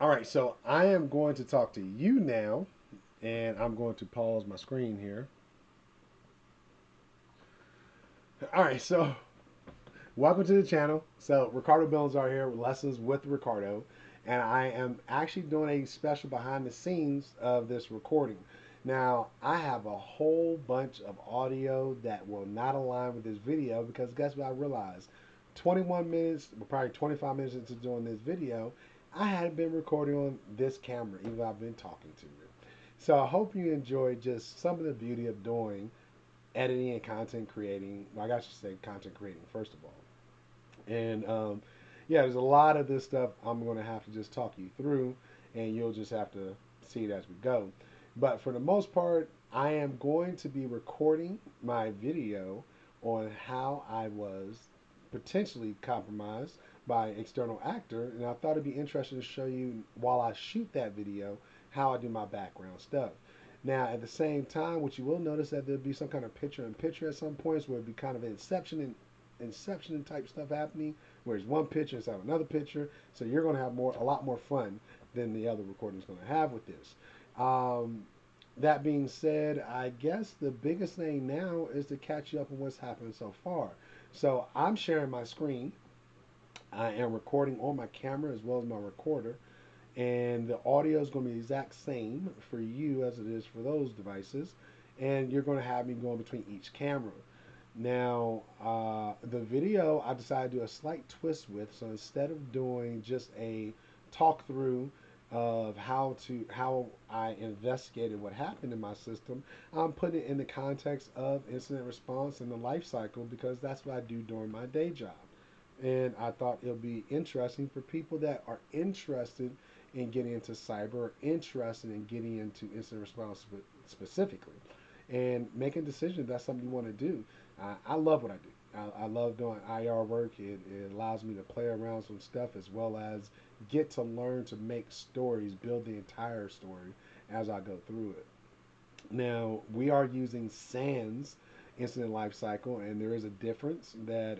All right, so I am going to talk to you now, and I'm going to pause my screen here. All right, so welcome to the channel. So Ricardo Billings are here with Lessons with Ricardo, and I am actually doing a special behind the scenes of this recording. Now, I have a whole bunch of audio that will not align with this video because guess what I realized? 21 minutes, probably 25 minutes into doing this video, I hadn't been recording on this camera, even though I've been talking to you. So I hope you enjoy just some of the beauty of doing editing and content creating. Well, I should say content creating first of all. And yeah, there's a lot of this stuff I'm going to have to just talk you through, and you'll just have to see it as we go. But for the most part, I am going to be recording my video on how I was potentially compromised by an external actor, and I thought it'd be interesting to show you while I shoot that video how I do my background stuff. Now, at the same time, what you will notice that there'll be some kind of picture in picture at some points where it'll be kind of inception type stuff happening, where it's one picture instead of another picture. So you're going to have a lot more fun than the other recording is going to have with this. That being said, I guess the biggest thing now is to catch you up on what's happened so far. So I'm sharing my screen. I am recording on my camera as well as my recorder, and the audio is going to be the exact same for you as it is for those devices. And you're going to have me going between each camera. Now, the video I decided to do a slight twist with. So instead of doing just a talk through of how I investigated what happened in my system, I'm putting it in the context of incident response and the life cycle because that's what I do during my day job. And I thought it would be interesting for people that are interested in getting into cyber or interested in getting into incident response specifically and making decisions if that's something you want to do. I love what I do. I love doing IR work. It allows me to play around some stuff as well as get to learn to make stories, build the entire story as I go through it. Now, we are using SANS incident life cycle, and there is a difference that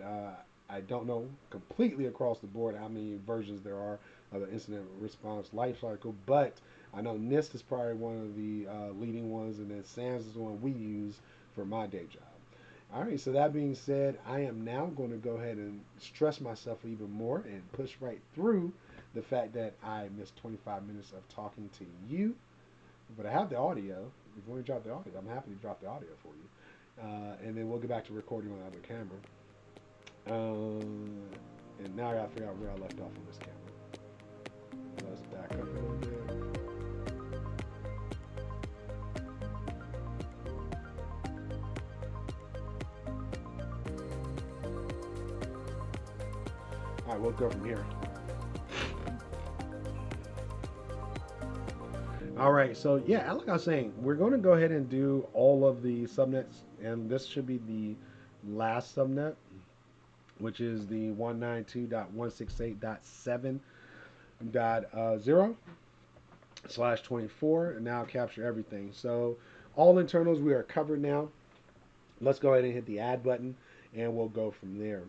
I don't know completely across the board how many versions there are of the incident response life cycle, but I know NIST is probably one of the leading ones, and then SANS is the one we use for my day job. All right, so that being said, I am now going to go ahead and stress myself even more and push right through the fact that I missed 25 minutes of talking to you, but I have the audio. If you want to drop the audio, I'm happy to drop the audio for you. And then we'll get back to recording on the other camera. And now I gotta figure out where I left off on this camera. Let's back up a little bit. All right, we'll go from here. All right, so yeah, like I was saying, we're going to go ahead and do all of the subnets, and this should be the last subnet, which is the 192.168.7.0/24, and now capture everything. So all internals we are covered now. Let's go ahead and hit the add button, and we'll go from there.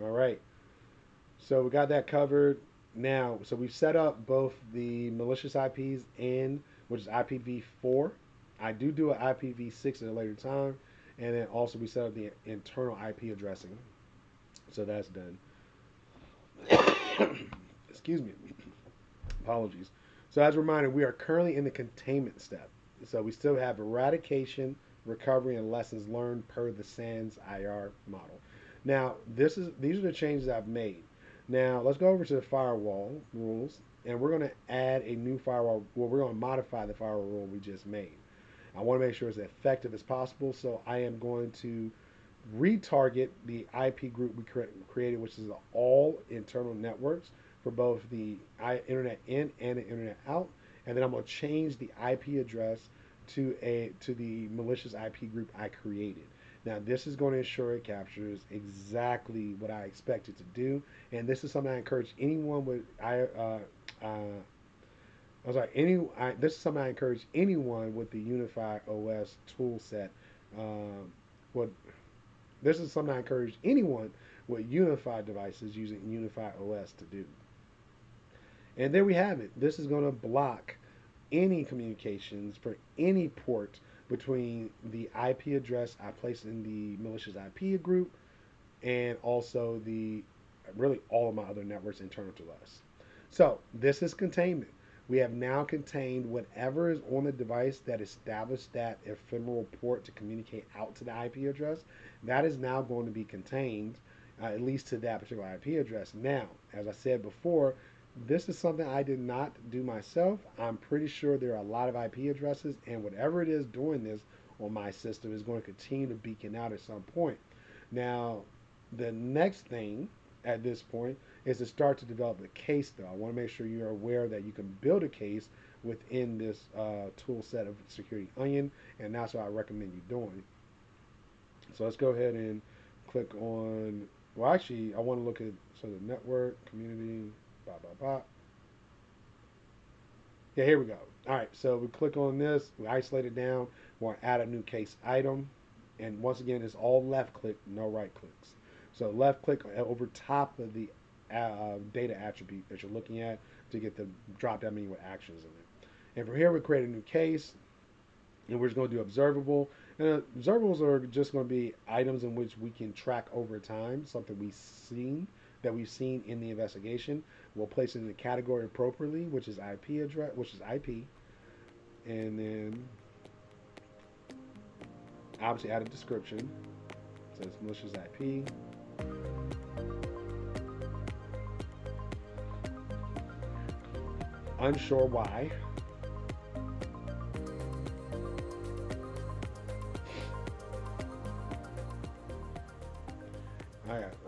All right. So we got that covered now. So we've set up both the malicious IPs and which is IPv4. I do an IPv6 at a later time, and then also we set up the internal IP addressing. So that's done. Excuse me. Apologies. So as a reminder, we are currently in the containment step. So we still have eradication, recovery, and lessons learned per the SANS IR model. Now, these are the changes I've made. Now, let's go over to the firewall rules, and we're going to add a new firewall. Well, we're going to modify the firewall rule we just made. I want to make sure it's as effective as possible, so I am going to retarget the IP group we created, which is all internal networks for both the internet in and the internet out, and then I'm going to change the IP address to the malicious IP group I created. Now, this is going to ensure it captures exactly what I expect it to do, and this is something I encourage anyone with this is something I encourage anyone with the Unify OS tool set. What This is something I encourage anyone with Unify devices using Unify OS to do. And there we have it. This is going to block any communications for any port between the IP address I placed in the malicious IP group and also the really all of my other networks internal to us. So this is containment. We have now contained whatever is on the device that established that ephemeral port to communicate out to the IP address. That is now going to be contained, at least to that particular IP address. Now, as I said before, this is something I did not do myself. I'm pretty sure there are a lot of IP addresses, and whatever it is doing this on my system is going to continue to beacon out at some point. Now, the next thing at this point is to start to develop the case, though. I want to make sure you're aware that you can build a case within this tool set of Security Onion, and that's what I recommend you doing. So let's go ahead and click on, well, actually, I want to look at, so the network, community, blah, blah, blah. Yeah, here we go. All right, so we click on this, we isolate it down, we want to add a new case item, and once again, it's all left click, no right clicks. So left click over top of the data attribute that you're looking at to get the drop down menu with actions in it. And from here, we create a new case, and we're just going to do observable. And observables are just going to be items in which we can track over time, something we've seen in the investigation. We'll place it in the category appropriately, which is IP address, which is IP, and then obviously add a description. It says malicious IP. Unsure why.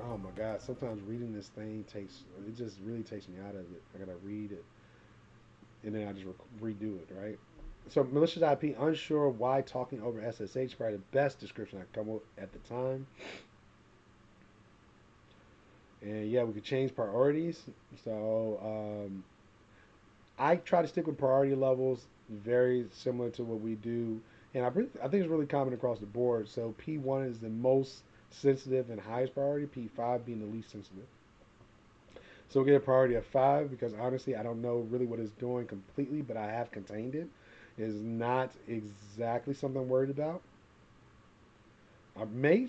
Oh my God, sometimes reading this thing it just really takes me out of it. I gotta read it and then I just redo it, right? So malicious IP, unsure why talking over SSH, probably the best description I could come up at the time. And yeah, we could change priorities. So I try to stick with priority levels, very similar to what we do, and I think it's really common across the board. So P1 is the most sensitive and highest priority, P5 being the least sensitive. So we'll get a priority of 5 because honestly, I don't know really what it's doing completely, but I have contained it. It is not exactly something I'm worried about. I may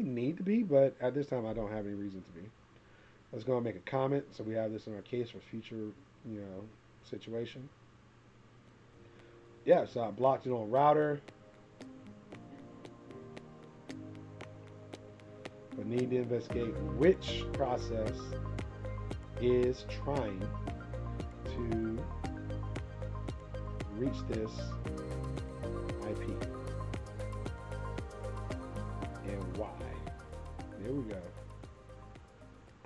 need to be, but at this time I don't have any reason to be. Let's go and make a comment so we have this in our case for future, you know, situation. Yeah, so I blocked it on router, but need to investigate which process is trying to reach this IP and why. There we go.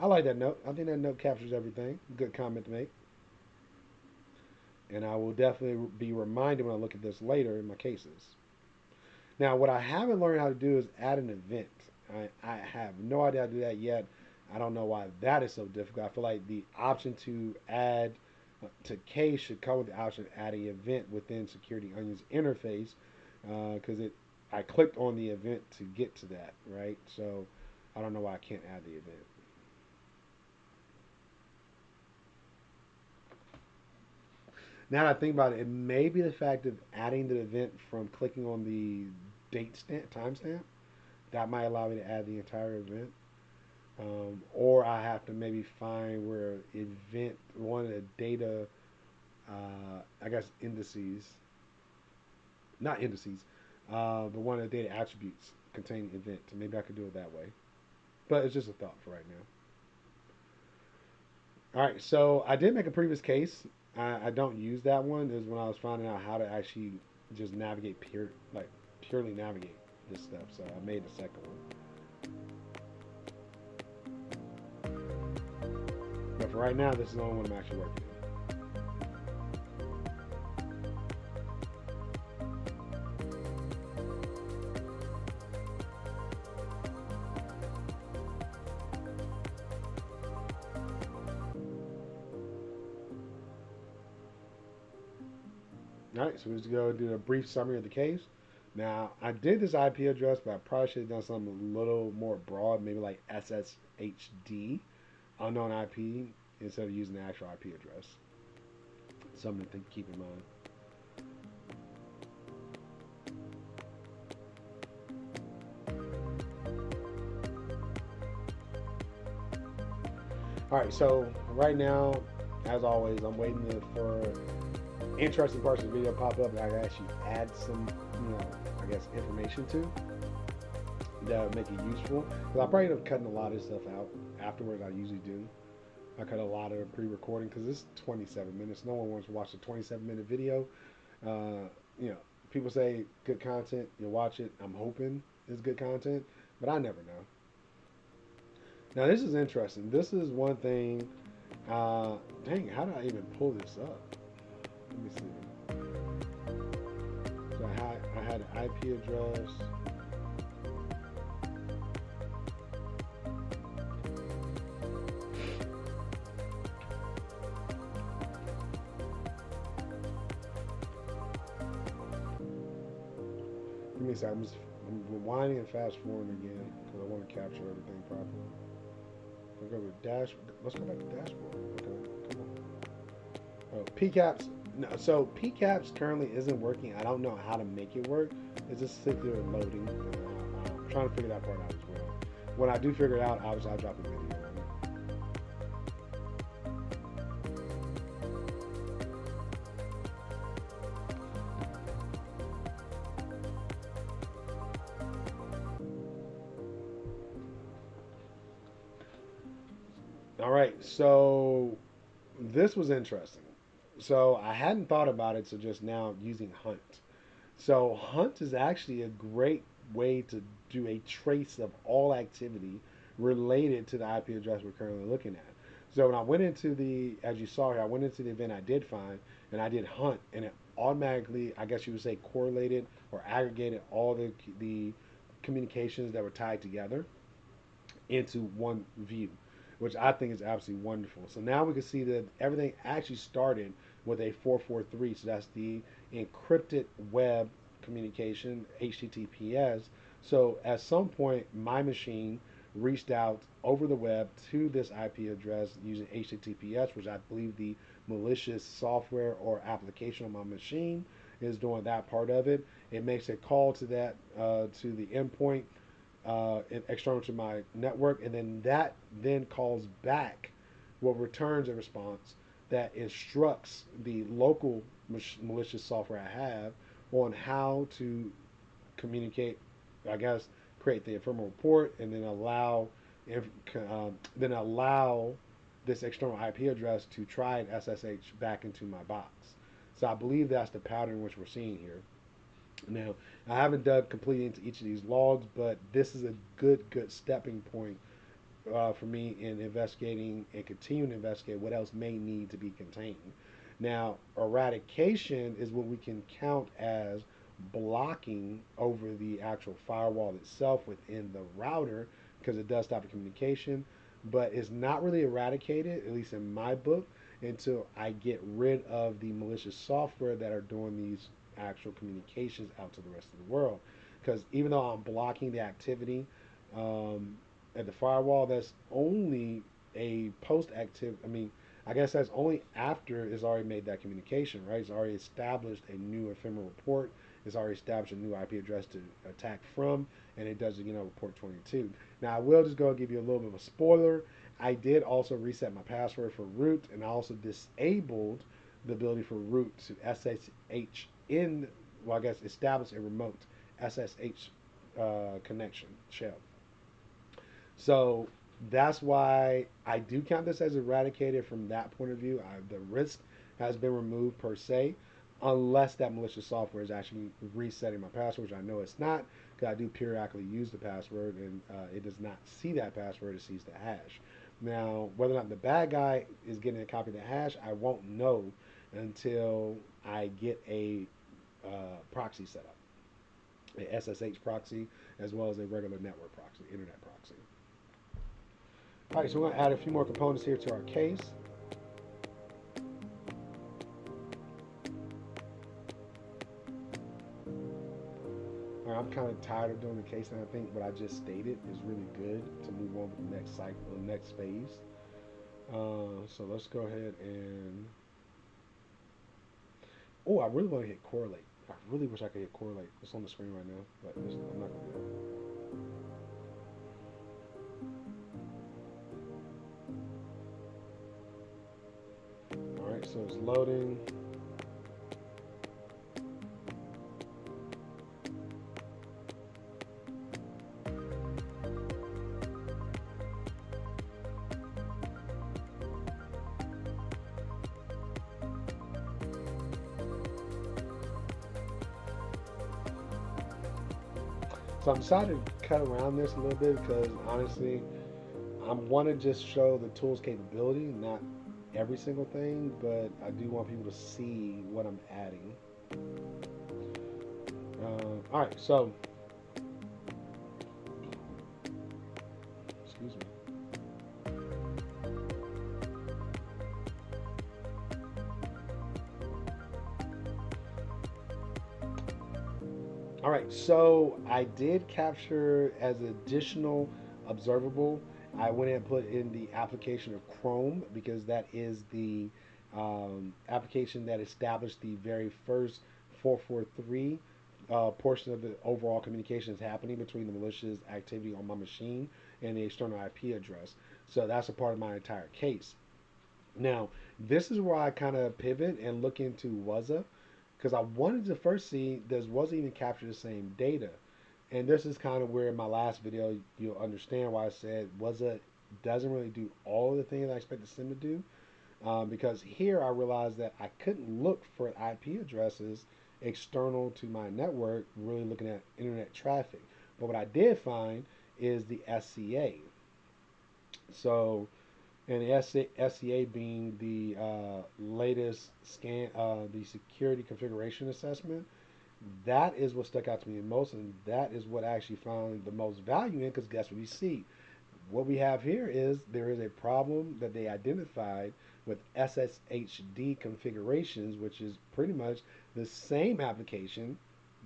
I like that note. I think that note captures everything. Good comment to make. And I will definitely be reminded when I look at this later in my cases. Now, what I haven't learned how to do is add an event. I have no idea how to do that yet. I don't know why that is so difficult. I feel like the option to add to case should come with the option of adding event within Security Onion's interface because I clicked on the event to get to that, right? So I don't know why I can't add the event. Now that I think about it, it may be the fact of adding the event from clicking on the timestamp. That might allow me to add the entire event. Or I have to maybe find where event, one of the data, I guess indices, not indices, but one of the data attributes containing event. Maybe I could do it that way. But it's just a thought for right now. All right, so I did make a previous case. I don't use that one. Is when I was finding out how to actually just navigate purely navigate this stuff. So I made the second one. But for right now, this is the only one I'm actually working on. All right, so let's go do a brief summary of the case. Now, I did this IP address, but I probably should have done something a little more broad, maybe like SSHD, unknown IP, instead of using the actual IP address. Something to keep in mind. All right, so right now, as always, I'm waiting for interesting parts of the video pop up that I can actually add some, I guess, information to that would make it useful. Because I'll probably end up cutting a lot of stuff out afterwards. I usually do. I cut a lot of pre-recording because it's 27 minutes. No one wants to watch a 27-minute video. Uh, you know, people say good content. You watch it. I'm hoping it's good content, but I never know. Now this is interesting. This is one thing. Dang, how did I even pull this up? Let me see. So I had an IP address. Give me a second. I'm rewinding and fast forwarding again because I want to capture everything properly. I'll go with dash. Let's go back to dashboard. Okay, come on. Oh, PCAPS. No, so PCAPS currently isn't working. I don't know how to make it work. It's just sitting there loading. I'm trying to figure that part out as well. When I do figure it out, obviously I'll drop a video on it. All right, so this was interesting. So I hadn't thought about it, so just now using Hunt. So Hunt is actually a great way to do a trace of all activity related to the IP address we're currently looking at. So when I went into as you saw here, I went into the event I did find, and I did Hunt, and it automatically, I guess you would say, correlated or aggregated all the communications that were tied together into one view, which I think is absolutely wonderful. So now we can see that everything actually started with a 443. So that's the encrypted web communication, HTTPS. So at some point, my machine reached out over the web to this IP address using HTTPS, which I believe the malicious software or application on my machine is doing that part of it. It makes a call to that to the endpoint external to my network, and then that then calls back what returns a response that instructs the local malicious software I have on how to communicate, I guess, create the ephemeral report, and then allow this external IP address to try and SSH back into my box. So I believe that's the pattern which we're seeing here. Now, I haven't dug completely into each of these logs, but this is a good stepping point for me in investigating and continuing to investigate what else may need to be contained. Now, eradication is what we can count as blocking over the actual firewall itself within the router because it does stop the communication, but it's not really eradicated, at least in my book, until I get rid of the malicious software that are doing these actual communications out to the rest of the world. Because even though I'm blocking the activity at the firewall, that's only a post active. I mean, I guess that's only after it's already made that communication, right? It's already established a new ephemeral port. It's already established a new IP address to attack from, and it does, port 22. Now, I will just go and give you a little bit of a spoiler. I did also reset my password for root, and I also disabled the ability for root to SSH well, I guess, establish a remote SSH connection shell. So that's why I do count this as eradicated from that point of view. The risk has been removed per se, unless that malicious software is actually resetting my password, which I know it's not, because I do periodically use the password, and it does not see that password, it sees the hash. Now, whether or not the bad guy is getting a copy of the hash, I won't know until I get a proxy set up, a SSH proxy, as well as a regular network proxy, internet proxy. All right, so we're going to add a few more components here to our case. All right, I'm kind of tired of doing the case, and I think what I just stated is really good to move on to the next cycle, the next phase. So let's go ahead and Oh, I really want to hit correlate. I really wish I could hit correlate. It's on the screen right now, but I'm not gonna do it. All right, so it's loading. So I'm decided to cut around this a little bit because honestly, I want to just show the tool's capability, not every single thing, but I do want people to see what I'm adding. All right, so excuse me. All right, so I did capture as additional observable. I went and put in the application of Chrome because that is the application that established the very first 443 portion of the overall communication is happening between the malicious activity on my machine and the external IP address. So that's a part of my entire case. Now, this is where I kind of pivot and look into WASA because I wanted to first see does WASA even capture the same data? And this is kind of where in my last video you'll understand why I said WASA doesn't really do all of the things I expect the SIM to do. Because here I realized that I couldn't look for IP addresses external to my network, really looking at internet traffic. But what I did find is the SCA. So and the SCA being the latest the security configuration assessment. That is what stuck out to me the most, and that is what I actually found the most value in. Because guess what we see? What we have here is there is a problem that they identified with SSHD configurations, which is pretty much the same application,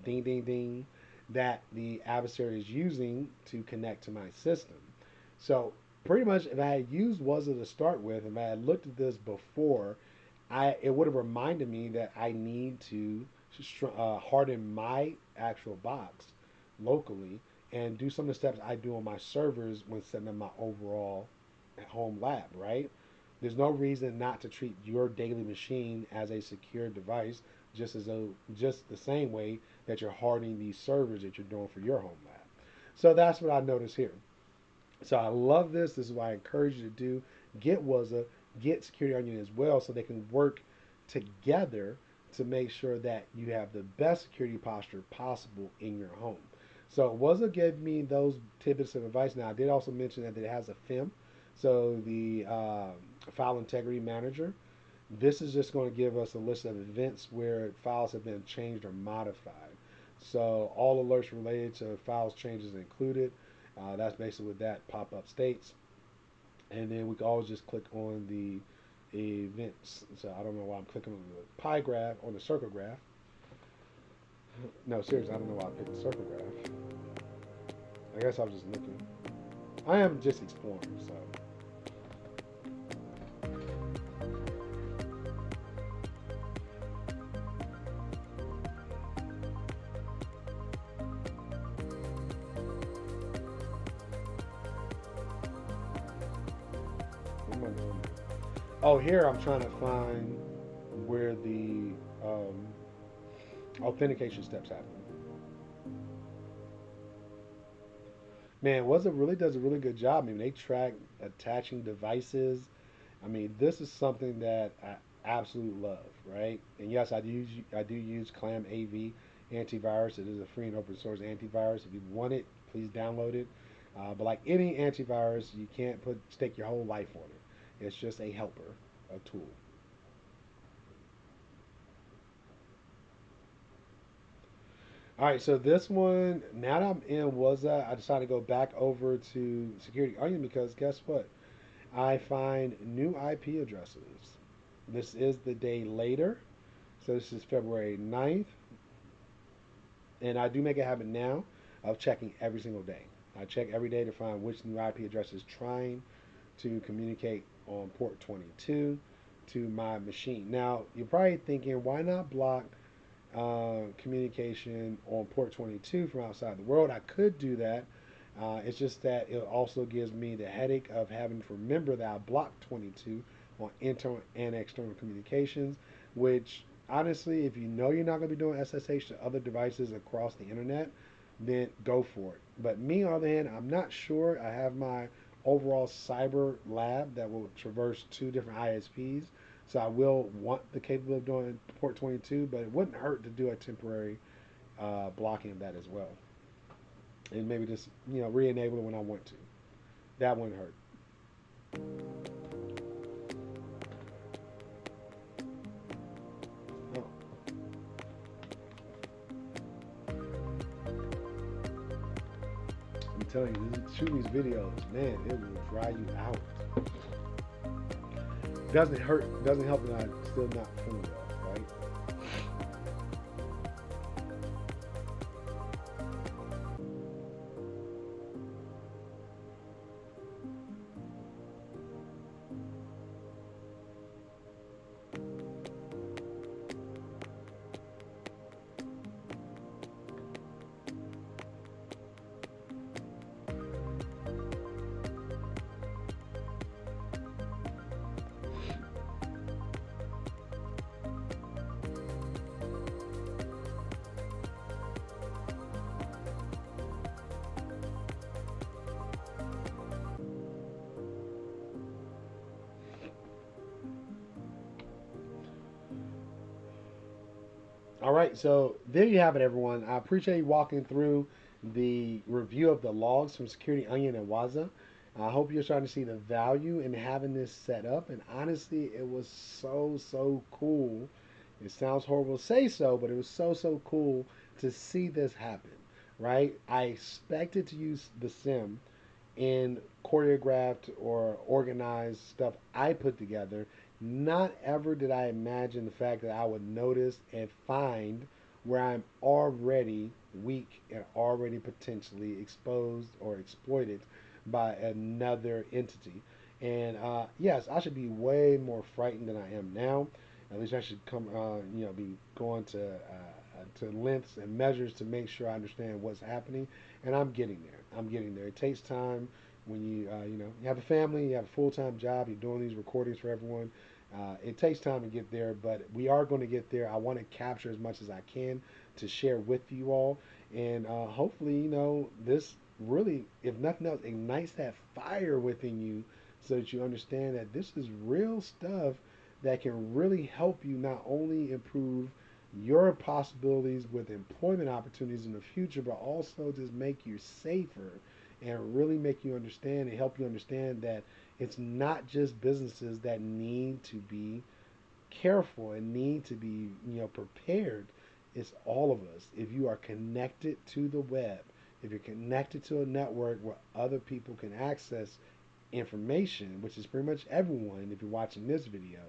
ding ding ding, that the adversary is using to connect to my system. So pretty much, if I had used WASA to start with, if I had looked at this before, it would have reminded me that I need to harden my actual box locally and do some of the steps I do on my servers when setting up my overall home lab, right? There's no reason not to treat your daily machine as a secure device, just the same way that you're hardening these servers that you're doing for your home lab. So that's what I noticed here. So I love this. This is why I encourage you to do get WASA, get Security Onion as well, so they can work together to make sure that you have the best security posture possible in your home. So WASA gave me those tidbits of advice. Now I did also mention that it has a FIM, so the File Integrity Manager. This is just going to give us a list of events where files have been changed or modified. So all alerts related to files changes included. That's basically what that pop-up states. And then we can always just click on the events. So I don't know why I'm clicking on the pie graph, on the circle graph. No, seriously, I don't know why I picked the circle graph. I guess I was just looking. I am just exploring, so. What am I doing? Oh, here I'm trying to find where the authentication steps happen. Man, was it really does a really good job. I mean, they track attaching devices. I mean, this is something that I absolutely love, right? And yes, I do use Clam AV antivirus. It is a free and open source antivirus. If you want it, please download it. But like any antivirus, you can't put stake your whole life on it. It's just a helper, a tool. All right, so this one, now that I'm in WhatsApp, I decided to go back over to Security Onion because guess what? I find new IP addresses. This is the day later, so this is February 9th, and I do make a habit now of checking every single day. I check every day to find which new IP address is trying to communicate on port 22 to my machine. Now, you're probably thinking, why not block communication on port 22 from outside the world? I could do that. It's just that it also gives me the headache of having to remember that I blocked 22 on internal and external communications, which honestly, if you know you're not going to be doing SSH to other devices across the internet, then go for it. But me, on the other hand, I'm not sure. I have my overall cyber lab that will traverse two different ISPs. So I will want the capability of doing port 22, but it wouldn't hurt to do a temporary blocking of that as well, and maybe just re-enable it when I want to. That wouldn't hurt. Oh, I'm telling you, shooting these videos, man, it will dry you out. Doesn't hurt. Doesn't help that I'm still not feeling well, right? All right, so there you have it, everyone. I appreciate you walking through the review of the logs from Security Onion and Waza. I hope you're starting to see the value in having this set up. And honestly, it was so cool. It sounds horrible to say so, but it was so cool to see this happen, right? I expected to use the sim in choreographed or organized stuff I put together. Not ever did I imagine the fact that I would notice and find where I'm already weak and already potentially exposed or exploited by another entity. And yes, I should be way more frightened than I am now. At least I should be going to lengths and measures to make sure I understand what's happening. And I'm getting there. I'm getting there. It takes time when you have a family, you have a full time job, you're doing these recordings for everyone. It takes time to get there, but we are going to get there. I want to capture as much as I can to share with you all, and hopefully, this really, if nothing else, ignites that fire within you, so that you understand that this is real stuff that can really help you not only improve your possibilities with employment opportunities in the future, but also just make you safer and really make you understand and help you understand that it's not just businesses that need to be careful and need to be, prepared. It's all of us. If you are connected to the web, if you're connected to a network where other people can access information, which is pretty much everyone, if you're watching this video,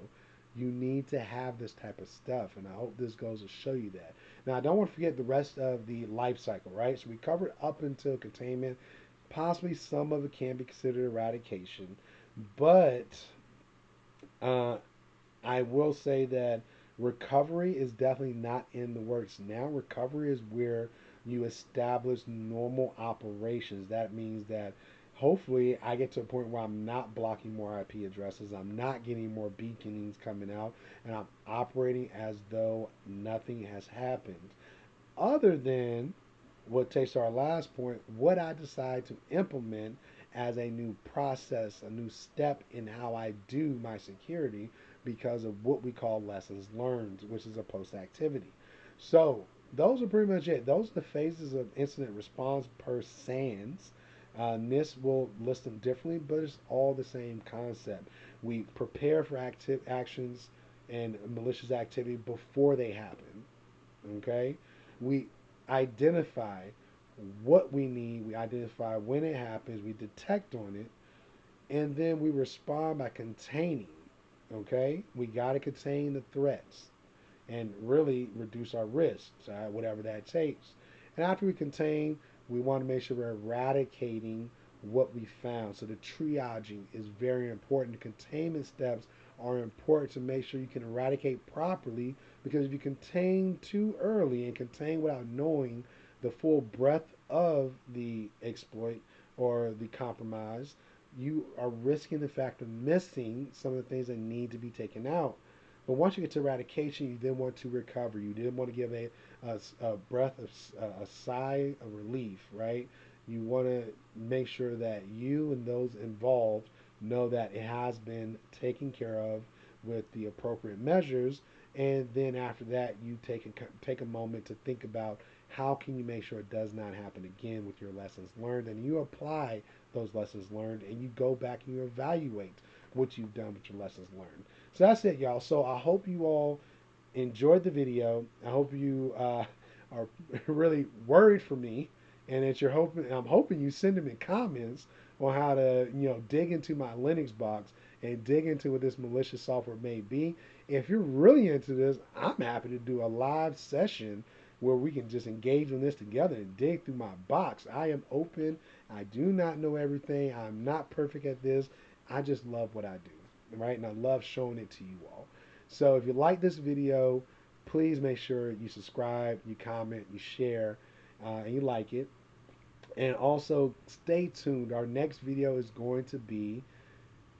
you need to have this type of stuff. And I hope this goes to show you that. Now, I don't want to forget the rest of the life cycle, right? So we covered up until containment. Possibly some of it can be considered eradication. But uh, I will say that recovery is definitely not in the works now. Recovery is where you establish normal operations. That means that hopefully I get to a point where I'm not blocking more IP addresses, I'm not getting more beaconings coming out, and I'm operating as though nothing has happened. Other than what takes to our last point, what I decide to implement as a new process, a new step in how I do my security because of what we call lessons learned, which is a post activity. So those are pretty much it. Those are the phases of incident response per SANS. NIST will list them differently, but it's all the same concept. We prepare for active actions and malicious activity before they happen. Okay, we identify what we need, we identify when it happens, we detect on it, and then we respond by containing. Okay, we got to contain the threats and really reduce our risks, whatever that takes. And after we contain, we want to make sure we're eradicating what we found. So the triaging is very important. The containment steps are important to make sure you can eradicate properly, because if you contain too early and contain without knowing the full breadth of the exploit or the compromise, you are risking the fact of missing some of the things that need to be taken out. But once you get to eradication, you then want to recover. You then want to give a breath of a sigh of relief, right? You want to make sure that you and those involved know that it has been taken care of with the appropriate measures, and then after that, you take a moment to think about how can you make sure it does not happen again with your lessons learned, and you apply those lessons learned, and you go back and you evaluate what you've done with your lessons learned. So that's it, y'all. So I hope you all enjoyed the video. I hope you are really worried for me, and that I'm hoping you send them in comments on how to, dig into my Linux box and dig into what this malicious software may be. If you're really into this, I'm happy to do a live session where we can just engage on this together and dig through my box. I am open. I do not know everything. I'm not perfect at this. I just love what I do, right? And I love showing it to you all. So if you like this video, please make sure you subscribe, you comment, you share, and you like it. And also stay tuned. Our next video is going to be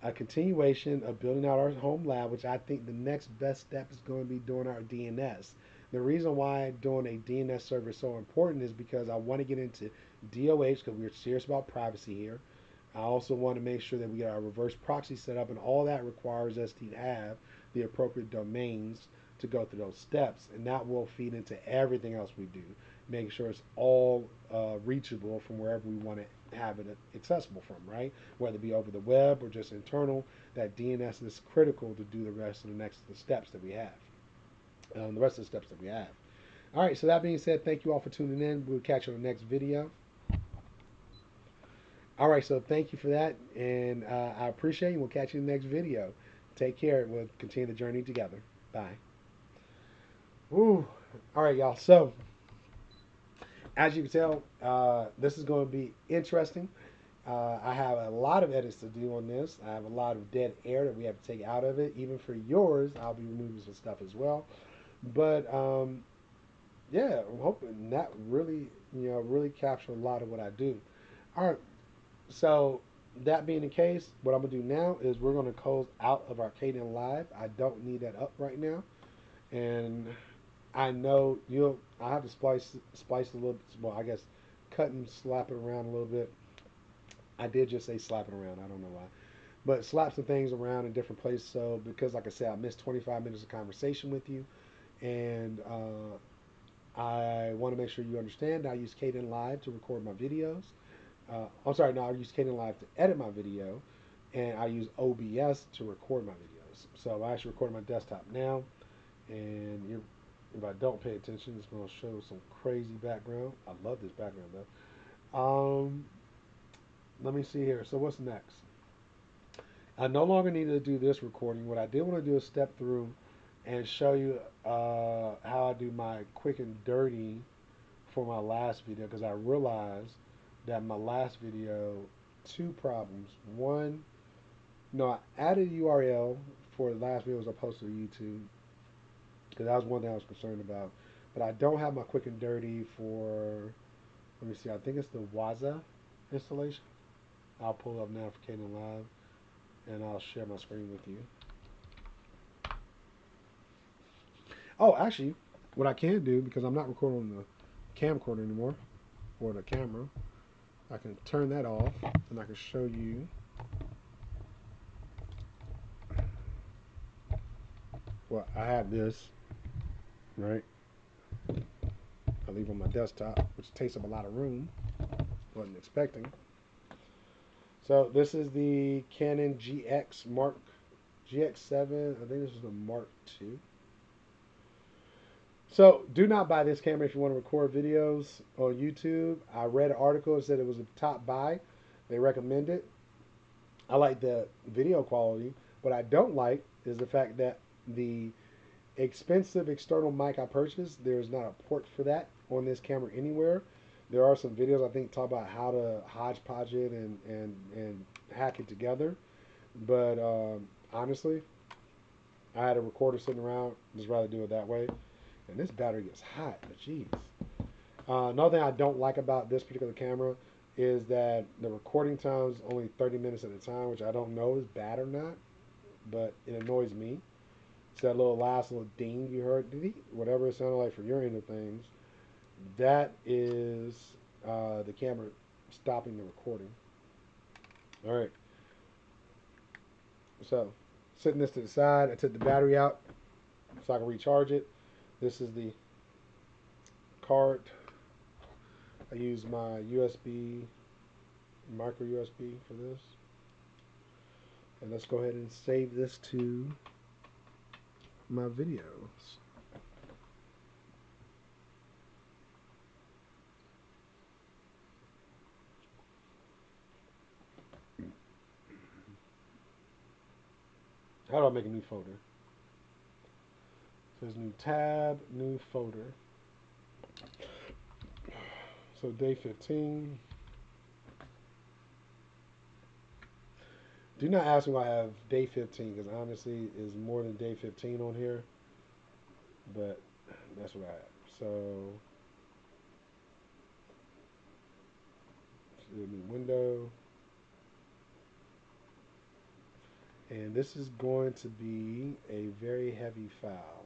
a continuation of building out our home lab, which I think the next best step is going to be doing our DNS. The reason why doing a DNS server is so important is because I want to get into DOH, because we're serious about privacy here. I also want to make sure that we get our reverse proxy set up, and all that requires us to have the appropriate domains to go through those steps, and that will feed into everything else we do, making sure it's all reachable from wherever we want to have it accessible from, right? Whether it be over the web or just internal, that DNS is critical to do the rest of the steps that we have. The rest of the steps that we have. All right, so that being said, thank you all for tuning in. We'll catch you on the next video. All right, so thank you for that, and I appreciate you. We'll catch you in the next video. Take care. We'll continue the journey together. Bye. Woo. All right, y'all. So, as you can tell, this is going to be interesting. I have a lot of edits to do on this. I have a lot of dead air that we have to take out of it. Even for yours, I'll be removing some stuff as well. But yeah, I'm hoping that really, really capture a lot of what I do. All right. So that being the case, what I'm gonna do now is we're gonna close out of our Kdenlive. I don't need that up right now, and I know I have to splice a little. Well, I guess cut and slap it around a little bit. I did just say slap it around. I don't know why, but slap some things around in different places. So because, like I said, I missed 25 minutes of conversation with you, and I want to make sure you understand. I use Kdenlive to record my videos. I'm sorry, no, I use Kdenlive to edit my video, and I use OBS to record my videos. So I actually record my desktop now, and if I don't pay attention, it's going to show some crazy background. I love this background though. Let me see here. So what's next? I no longer need to do this recording. What I did want to do is step through and show you how I do my quick and dirty for my last video, because I realized that my last video, two problems. One, no, I added a URL for the last videos I posted to YouTube, because that was one thing I was concerned about. But I don't have my quick and dirty for, let me see, I think it's the Waza installation. I'll pull it up now for Kdenlive, and I'll share my screen with you. Oh, actually, what I can do, because I'm not recording on the camcorder anymore, or the camera, I can turn that off, and I can show you well, I have this, right? I leave on my desktop, which takes up a lot of room. Wasn't expecting. So this is the Canon GX7. I think this is the Mark II. So do not buy this camera if you want to record videos on YouTube. I read an article that said it was a top buy. They recommend it. I like the video quality. What I don't like is the fact that the expensive external mic I purchased, there's not a port for that on this camera anywhere. There are some videos I think talk about how to hodgepodge it and hack it together. But honestly, I had a recorder sitting around, just rather do it that way. And this battery gets hot, but jeez. Another thing I don't like about this particular camera is that the recording time is only 30 minutes at a time, which I don't know is bad or not, but it annoys me. It's that little last little ding you heard, whatever it sounded like for your end of things. That is the camera stopping the recording. All right, so setting this to the side, I took the battery out so I can recharge it. This is the card. I use my USB, micro USB for this. And let's go ahead and save this to my videos. How do I make a new folder? So there's new tab, new folder. So day 15. Do not ask me why I have day 15 because honestly, is more than day 15 on here. But that's what I have. So, new window. And this is going to be a very heavy file.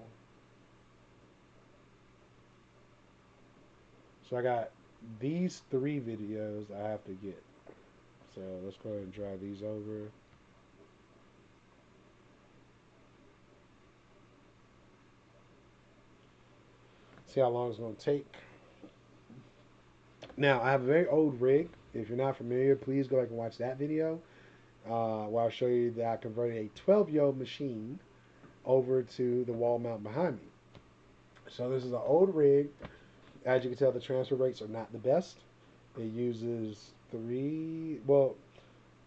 So I got these 3 videos I have to get. So let's go ahead and drag these over. See how long it's going to take. Now, I have a very old rig. If you're not familiar, please go back and watch that video where I'll show you that I converted a 12-year-old machine over to the wall mount behind me. So this is an old rig. As you can tell, the transfer rates are not the best. It uses 3. Well,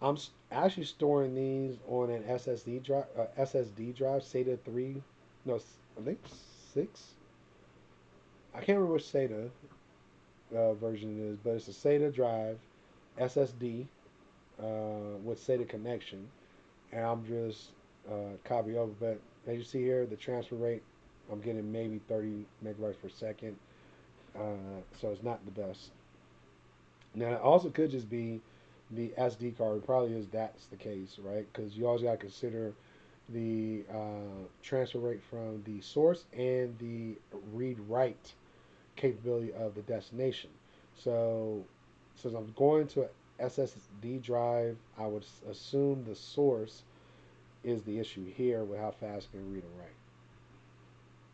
I'm actually storing these on an SSD drive, SATA 3. No, I think 6. I can't remember which SATA version it is, but it's a SATA drive, SSD with SATA connection, and I'm just copy over. But as you see here, the transfer rate, I'm getting maybe 30 megabytes per second, so it's not the best. Now, it also could just be the SD card. It probably is that's the case, right? Because you always got to consider the transfer rate from the source and the read-write capability of the destination. So, since I'm going to an SSD drive, I would assume the source is the issue here with how fast it can read and write.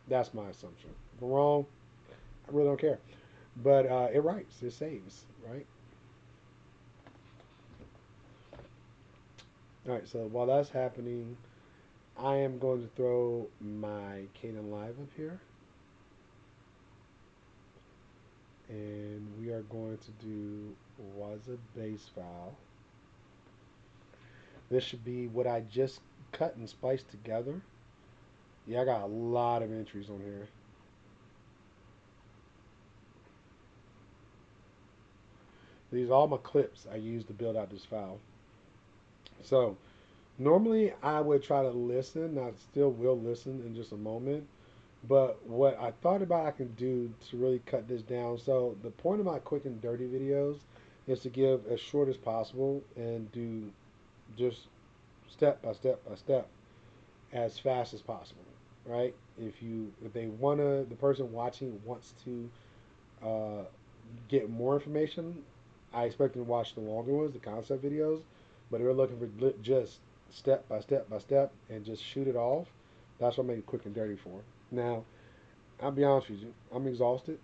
That's my assumption. If I'm wrong, I really don't care. But it writes, it saves, right? All right, so while that's happening, I am going to throw my Caden Live up here. And we are going to do was a base file. This should be what I just cut and spliced together. Yeah, I got a lot of entries on here. These are all my clips I used to build out this file. So normally I would try to listen. I still will listen in just a moment. But what I thought about I can do to really cut this down. So the point of my quick and dirty videos is to give as short as possible and do just step by step by step as fast as possible. Right? If they wanna the person watching wants to uh, get more information, I expect them to watch the longer ones, the concept videos. But if they're looking for just step by step by step and just shoot it off, that's what I make it quick and dirty for. Now, I'll be honest with you, I'm exhausted.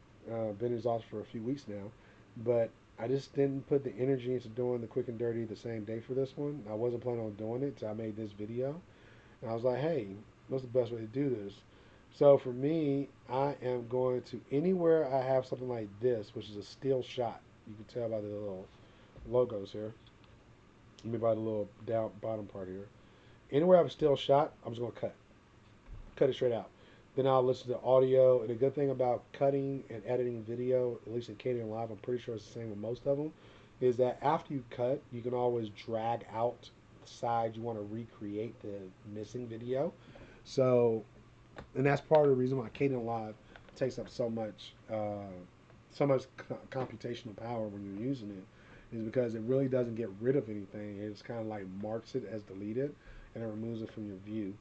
Been exhausted for a few weeks now, but I just didn't put the energy into doing the quick and dirty the same day for this one. I wasn't planning on doing it, so I made this video. And I was like, hey, what's the best way to do this? So for me, I am going to anywhere I have something like this, which is a still shot. You can tell by the little logos here. Let me by the little down bottom part here. Anywhere I have a still shot, I'm just going to cut it straight out. Then I'll listen to audio. And the good thing about cutting and editing video, at least in Canadian Live, I'm pretty sure it's the same with most of them, is that after you cut, you can always drag out the sides you want to recreate the missing video. So, and that's part of the reason why Kdenlive Live takes up so much computational power when you're using it, is because it really doesn't get rid of anything. It's kind of like marks it as deleted, and it removes it from your view.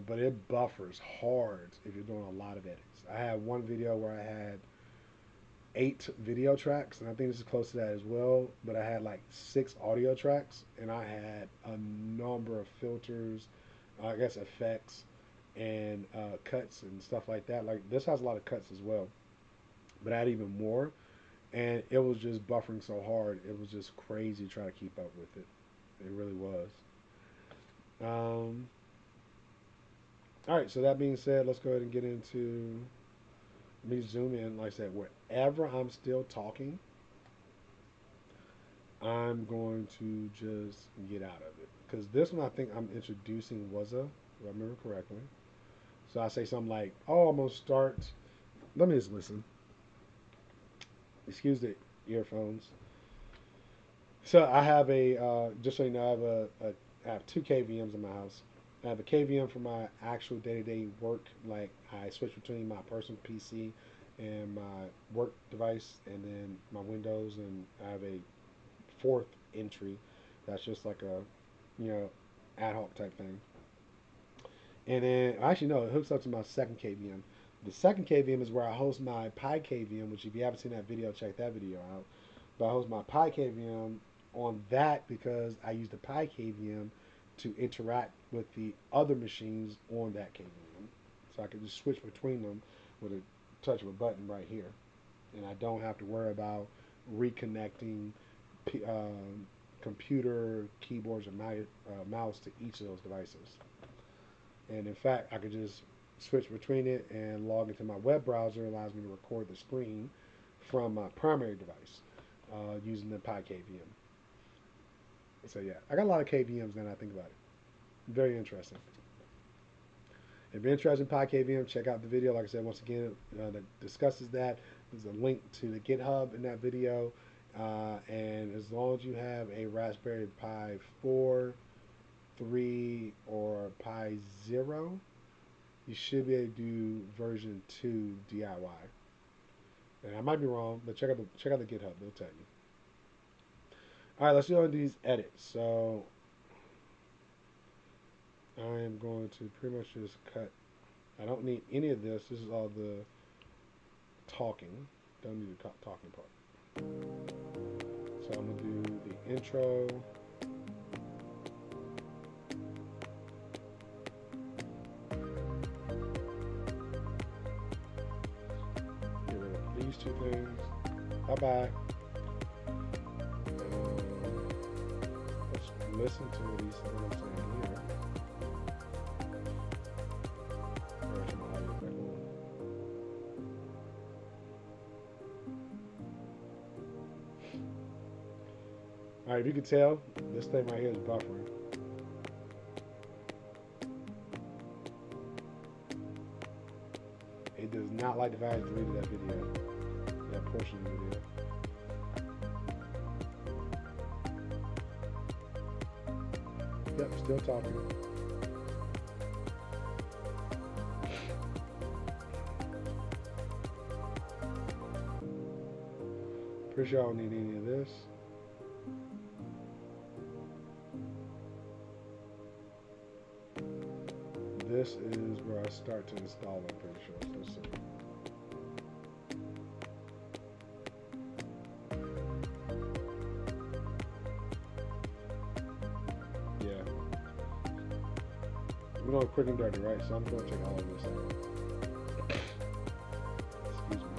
But it buffers hard if you're doing a lot of edits. I had one video where I had 8 video tracks, and I think this is close to that as well. But I had like 6 audio tracks, and I had a number of filters, I guess effects, and cuts and stuff like that. Like this has a lot of cuts as well, but I had even more, and it was just buffering so hard. It was just crazy trying to keep up with it. It really was. All right, so that being said, let's go ahead and get into me zoom in. Like I said, wherever I'm still talking, I'm going to just get out of it. Because this one I think I'm introducing was if I remember correctly. So I say something like, oh, I'm going to start. Let me just listen. Excuse the earphones. So I have just so you know, I have 2 KVMs in my house. I have a KVM for my actual day-to-day work. Like I switch between my personal PC and my work device, and then my Windows, and I have a fourth entry that's just like a, ad hoc type thing. And then actually no, it hooks up to my second KVM. The second KVM is where I host my Pi KVM, which if you haven't seen that video, check that video out. But I host my Pi KVM on that because I use the Pi KVM to interact with the other machines on that KVM. So I can just switch between them with a touch of a button right here. And I don't have to worry about reconnecting computer, keyboards, and mouse to each of those devices. And in fact, I could just switch between it and log into my web browser. It allows me to record the screen from my primary device using the Pi KVM. So yeah, I got a lot of KVMs now that I think about it. Very interesting. If you're interested in Pi KVM, check out the video. Like I said, once again, that discusses that. There's a link to the GitHub in that video. And as long as you have a Raspberry Pi 4, 3, or Pi 0, you should be able to do version 2 DIY. And I might be wrong, but check out the GitHub. They'll tell you. All right, let's go into these edits. So I am going to pretty much just cut. I don't need any of this. This is all the talking. Don't need the talking part. So I'm going to do the intro. Get rid of these 2 things. Bye-bye. Let's listen to what he's saying here. Alright, if you can tell, this thing right here is buffering. It does not like the fact I deleted that video, that portion of the video. Yep, still talking. Pretty sure I don't need any of this. This is where I start to install it, I'm pretty sure. So let's see. Yeah. We're going quick and dirty, right? So I'm going to check all of this out. Excuse me.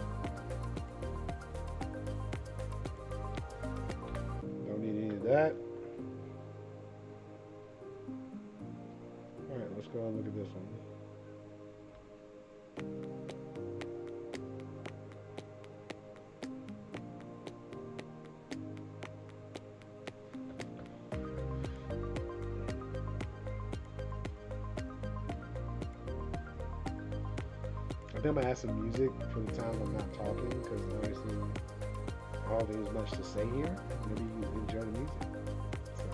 Don't need any of that. Alright, let's go and look at this one. I think I'm gonna add some music for the times I'm not talking, because honestly, I don't think there's much to say here. Maybe you enjoy the music. So.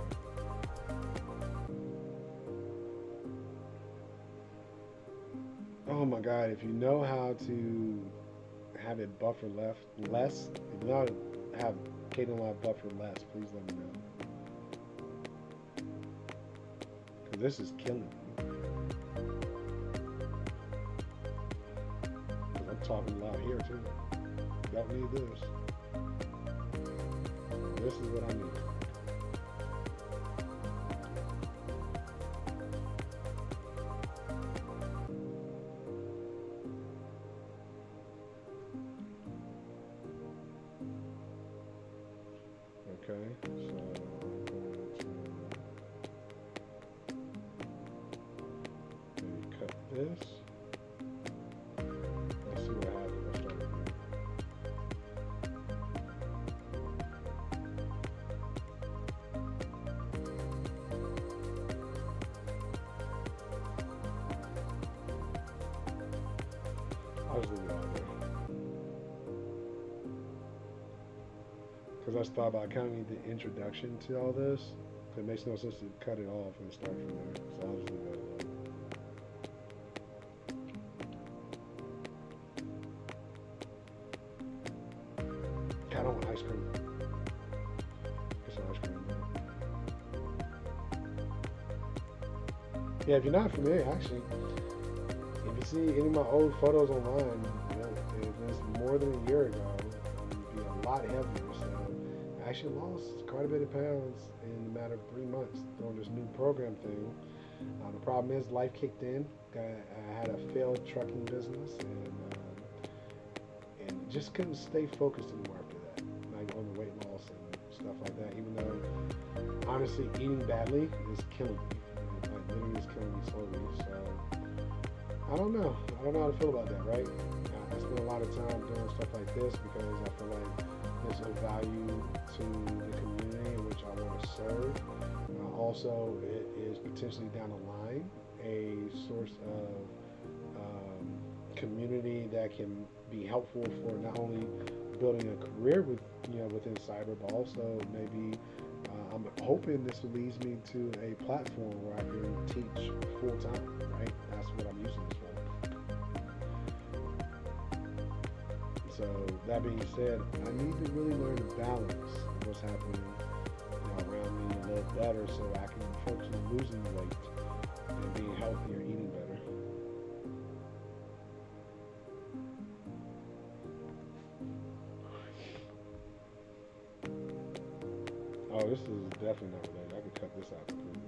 my God, if you know how to have it buffer less, if you know how to have Kdenlive buffer less, please let me know. Because this is killing me. Because I'm talking loud here too. Don't need this. This is what I need. Okay, so I'm going to maybe cut this. Let's see what happens if I start with here. I'll just leave it out there. Because I just thought about kind of need the introduction to all this. So it makes no sense to cut it off and start from there. So I'll just leave that alone. I don't want ice cream. Get some ice cream. Yeah, if you're not familiar, actually, if you see any of my old photos online, you know, if it's more than a year ago, you'd be a lot heavier. So I actually lost quite a bit of pounds in a matter of 3 months doing this new program thing. The problem is life kicked in. I had a failed trucking business and just couldn't stay focused anymore after that, like on the weight loss and stuff like that. Even though honestly eating badly is killing me. Like literally is killing me slowly. So I don't know how to feel about that, right? I spend a lot of time doing stuff like this because I feel like there's a value to the community in which I want to serve. Also, it is potentially down the line a source of community that can be helpful for not only building a career within cyber, but also maybe I'm hoping this leads me to a platform where I can teach full time. Right, that's what I'm using this for. So that being said, I need to really learn to balance what's happening around me a little better so I can focus on losing weight and being healthier, eating better. Oh, this is definitely not related. I could cut this out completely.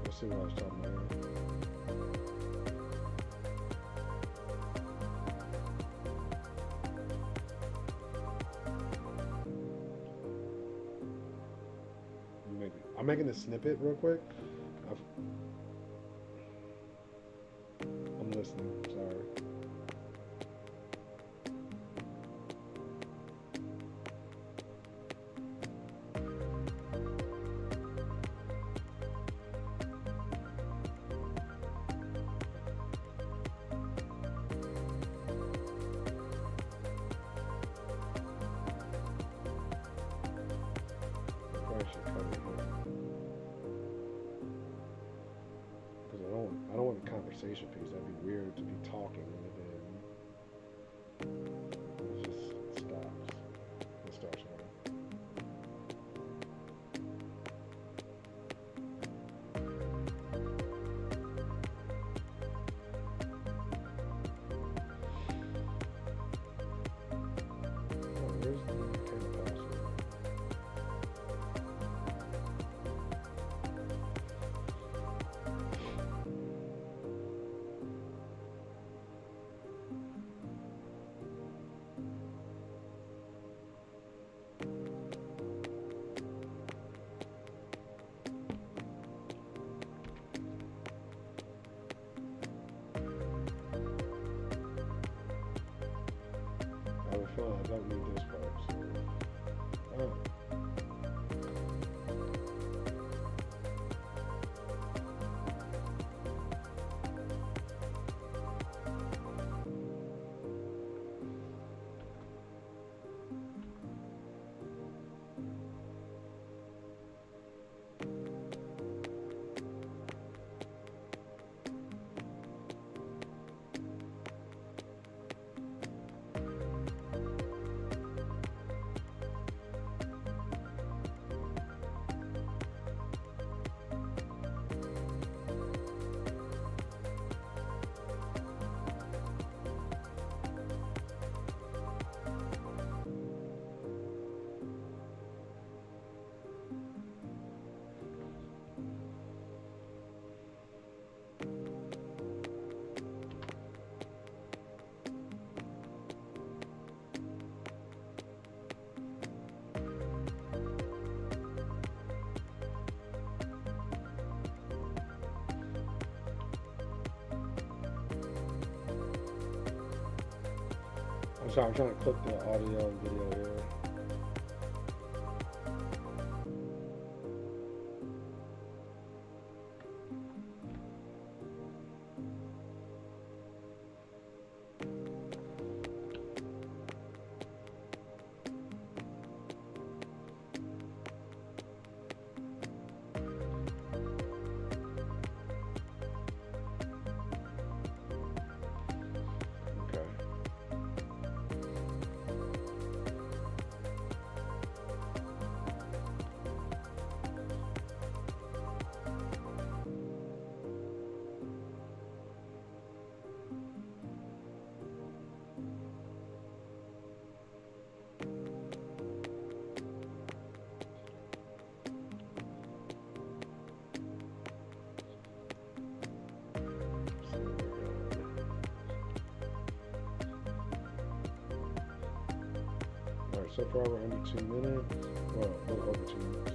Let's see what I was talking about here. I'm making a snippet real quick. I'm listening, sorry. I should cut it here. Because I don't want the conversation piece. That'd be weird to be talking and then it just stops. It starts over. Oh, where's the camera password? I have a feeling I don't need this part, so. Oh. So I'm trying to click the audio and video here. Alright, so far we're under 2 minutes. Well, a little over 2 minutes.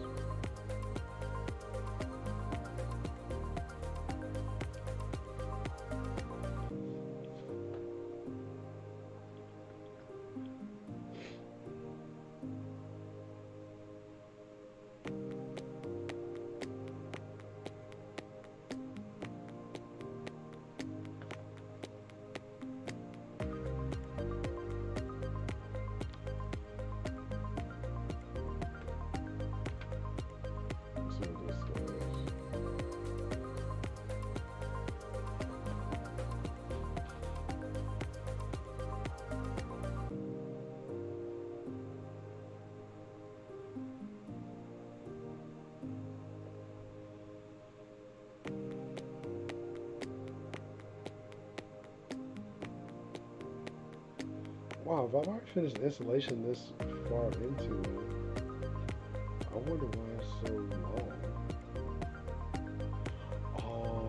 Wow, if I've already finished the installation this far into it, I wonder why it's so long. Oh.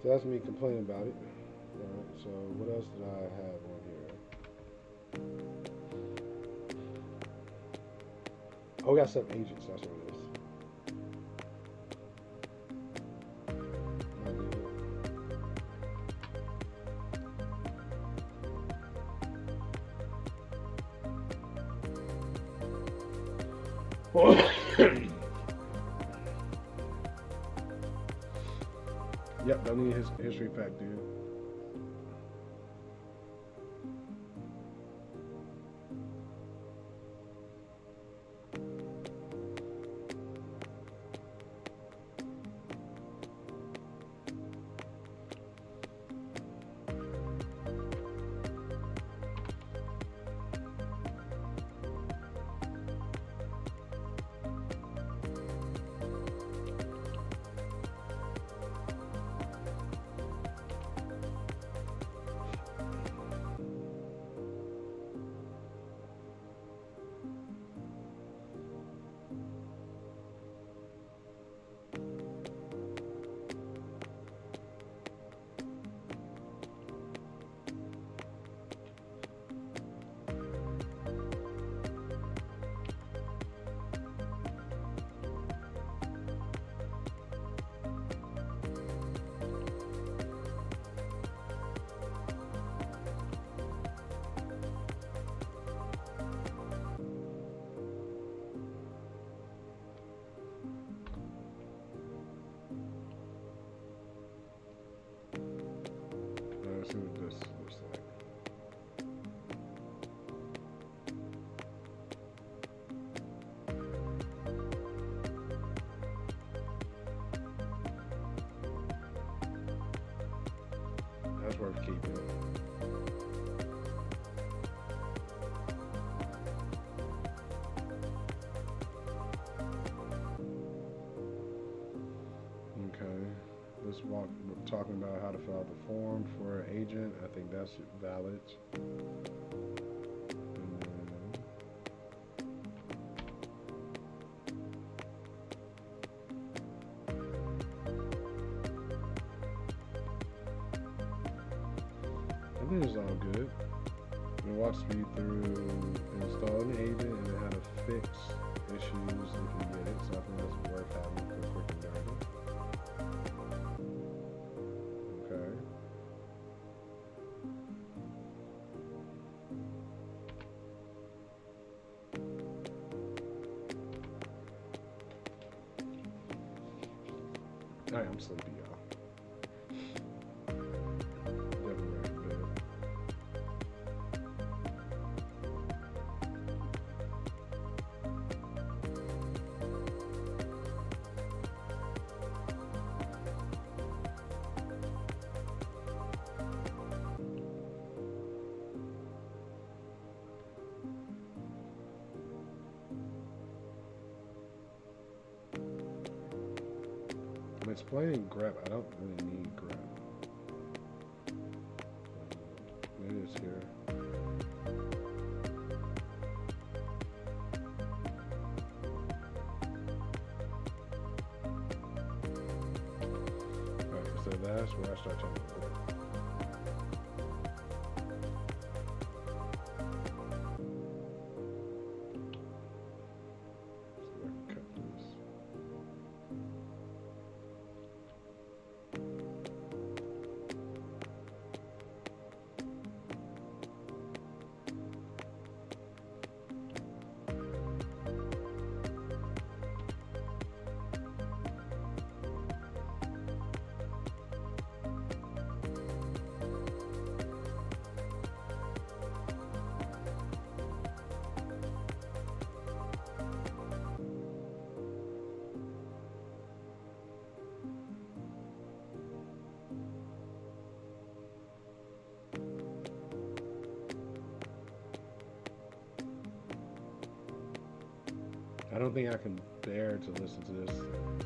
So that's me complaining about it. Alright, so what else did I have on here? Oh, we got some agents, that's what it is. Yep, don't need his history pack, dude. Let's see what this looks like. That's worth keeping. Okay. This walk, we're talking about how to fill out the form for an agent. I think that's valid. I think it's all good. walks me through installing the agent and then how to fix issues if you get it. So I think that's worth having for quick and dirty. Okay. Alright, I'm sleepy, y'all. Definitely ready for bed. I'm explaining grep. I don't really need grep. Maybe it's here. Alright, so that's where I start talking about grep. So I can cut this. I don't think I can bear to listen to this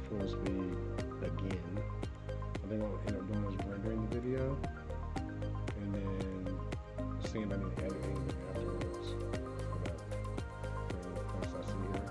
full speed again. I think what I'll end up doing is rendering the video and then seeing if I need to edit anything afterwards for that frame points I see here.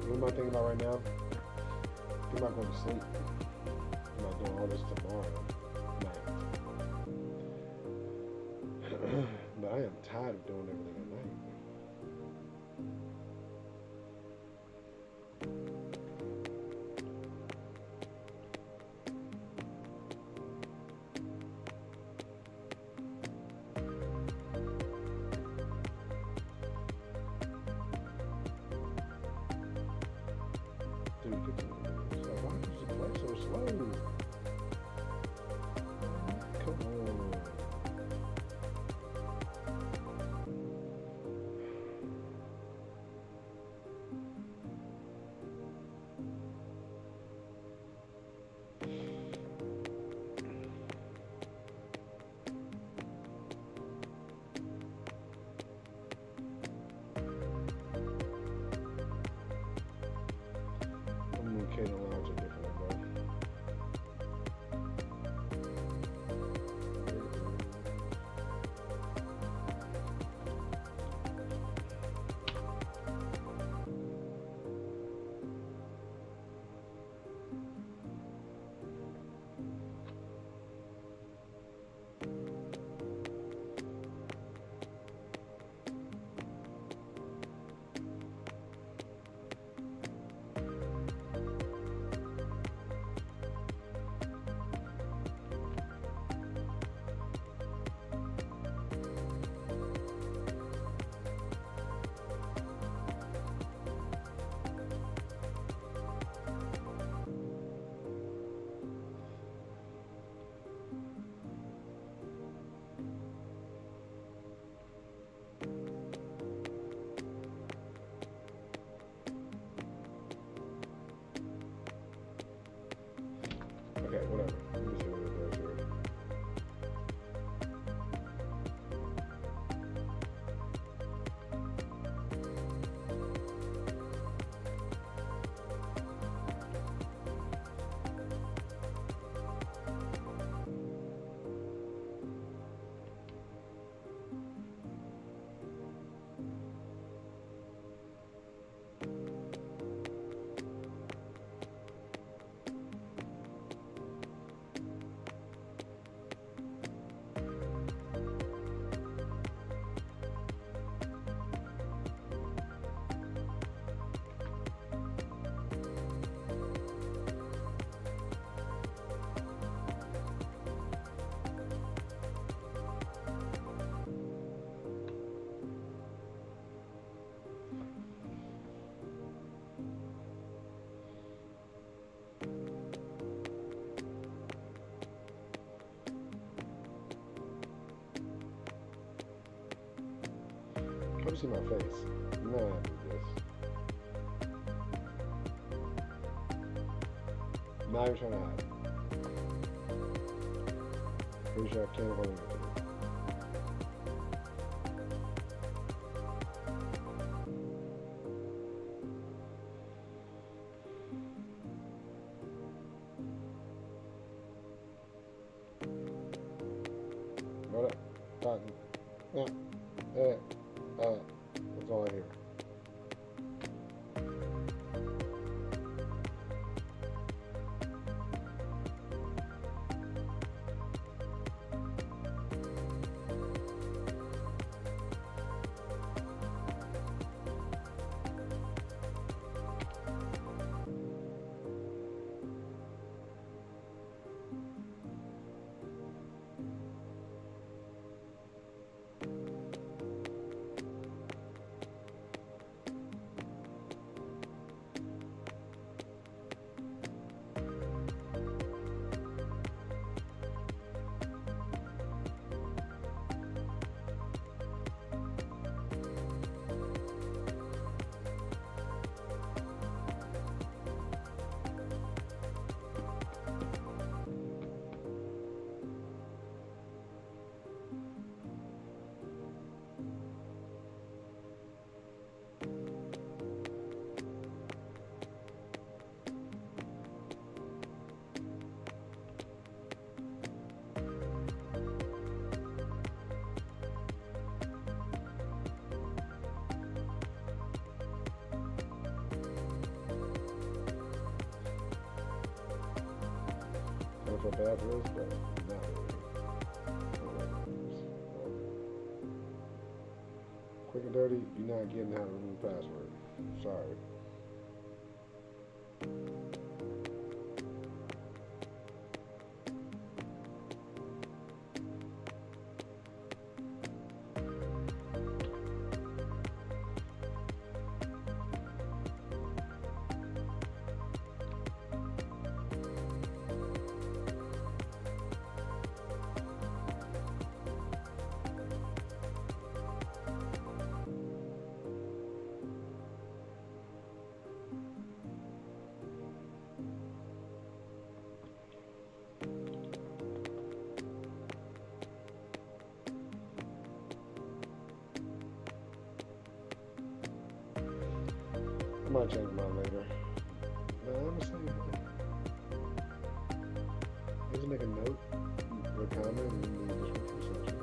What am I thinking about right now? I'm thinking about going to sleep. I'm not doing all this tomorrow night. But I am tired of doing everything at night. Let me see my face. No, I do this. Not even trying to hide. Pretty sure I can't hold it. What up? Talking. Yeah. That's all I hear. For bad news, but not really. Quick and dirty, you're not getting how to remove password. Sorry. I might change mine later. No, I'm gonna say, just make a note, or a comment in the description section.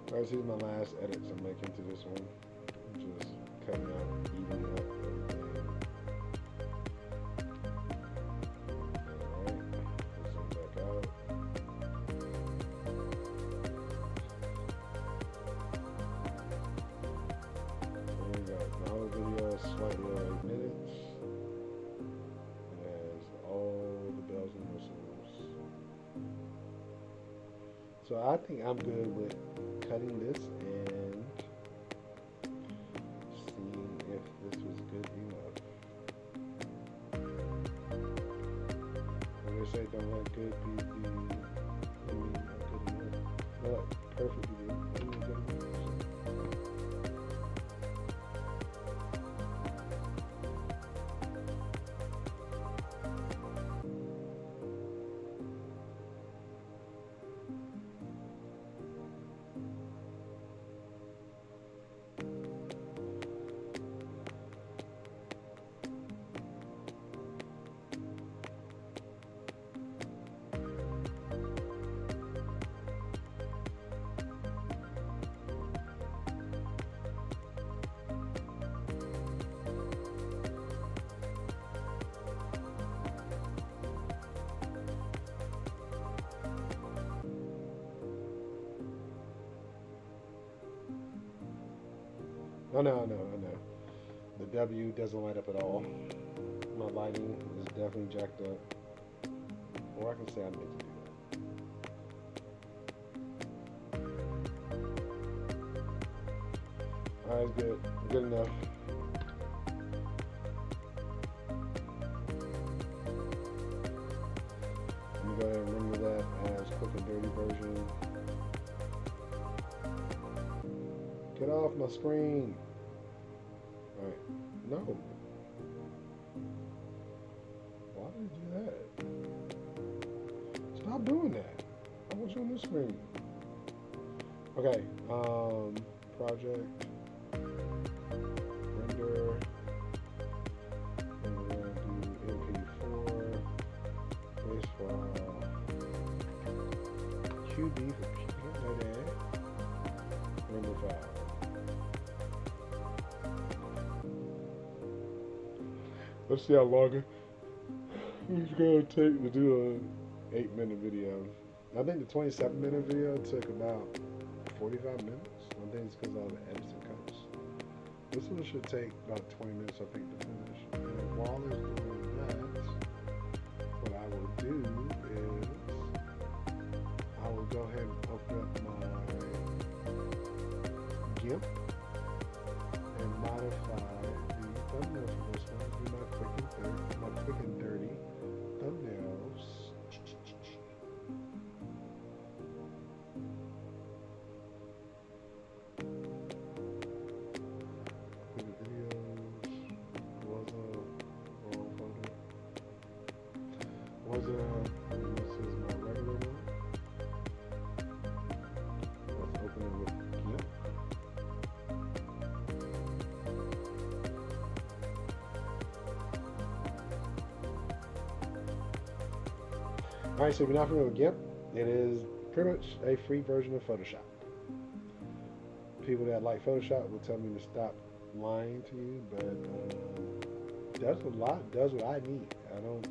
Alright, here's my last edits I'm making to this one. I'm just cutting out, evening up everything. Alright, let's zoom back out. There we go. The whole video is slightly over 8 minutes. It has all the bells and whistles. So I think I'm good with cutting this and seeing if this was good enough. When they say don't let good be the enemy of good enough, but perfect be the enemy of good enough. Oh no, no, I know. The W doesn't light up at all. My lighting is definitely jacked up. Or I can say I meant to do that. Alright, good. Good enough. I'm gonna go ahead and render that as quick and dirty version. Get off my screen. Alright. No. Why did you do that? Stop doing that. I want you on this screen. Okay. Project. Render. And we're going to do MP4. Base file. QB for render file. Let's see how long it's going to take to do an 8-minute video. I think the 27-minute video took about 45 minutes. I think it's because of all the edits and cuts. This one should take about 20 minutes, I think, to finish. And while it's doing that, what I will do is I will go ahead and open up my GIMP and modify the thumbnail for this one. Do my quick and dirty thumbnails. Quick videos. Was a wrong folder. Was a this is my regular one. Let's open it with GIMP. Alright, so if you're not familiar with GIMP, it is pretty much a free version of Photoshop. People that like Photoshop will tell me to stop lying to you, but does what I need. I don't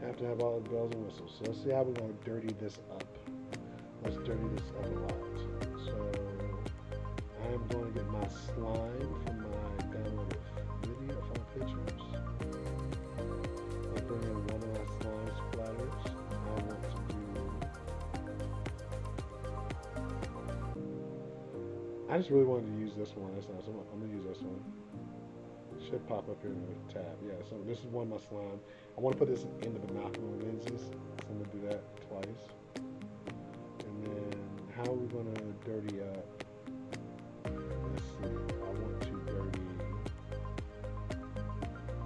have to have all the bells and whistles. So let's see how we're going to dirty this up. Let's dirty this up a lot. So I am going to get my slime from my downloaded video from pictures. I'll bring in one of my slime splatters. I want to do. I just really wanted to use this one. That's not, so I'm gonna use this one. Should pop up here in the tab. Yeah. So this is one of my slime. I want to put this in the binocular lenses. So I'm gonna do that twice. And then how are we gonna dirty up? Let's see. I want to dirty.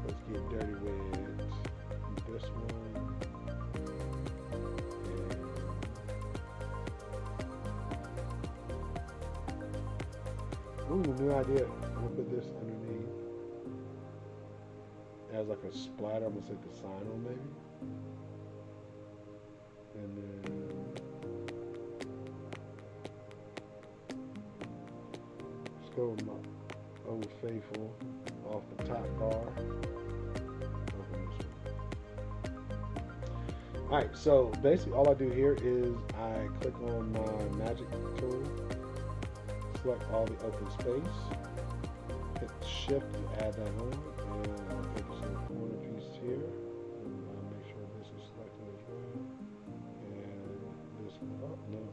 Let's get dirty with this one. Ooh, new idea. I'm gonna put this underneath as like a splatter. I'm gonna set the sign on maybe. And then let's go with my Old Faithful off the top bar. Open this one. Alright, so basically all I do here is I click on my magic tool. Select all the open space, hit shift to add that on, and I'll take this little corner piece here, and I'll make sure this is selected as well, and this one, oh no.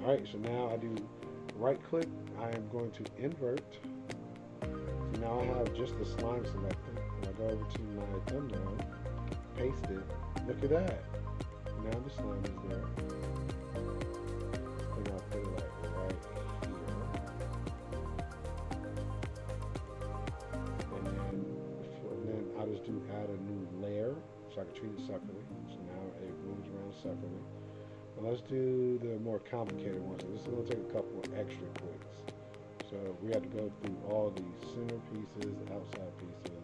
Alright, so now I do right click, I am going to invert, so now I have just the slime selected, and I go over to my thumbnail, paste it, look at that. Now the slime is there. I think I'll put it like right here. And then I'll just add a new layer so I can treat it separately. So now it moves around separately. But let's do the more complicated ones. So this is going to take a couple of extra clicks. So we have to go through all the center pieces, outside pieces.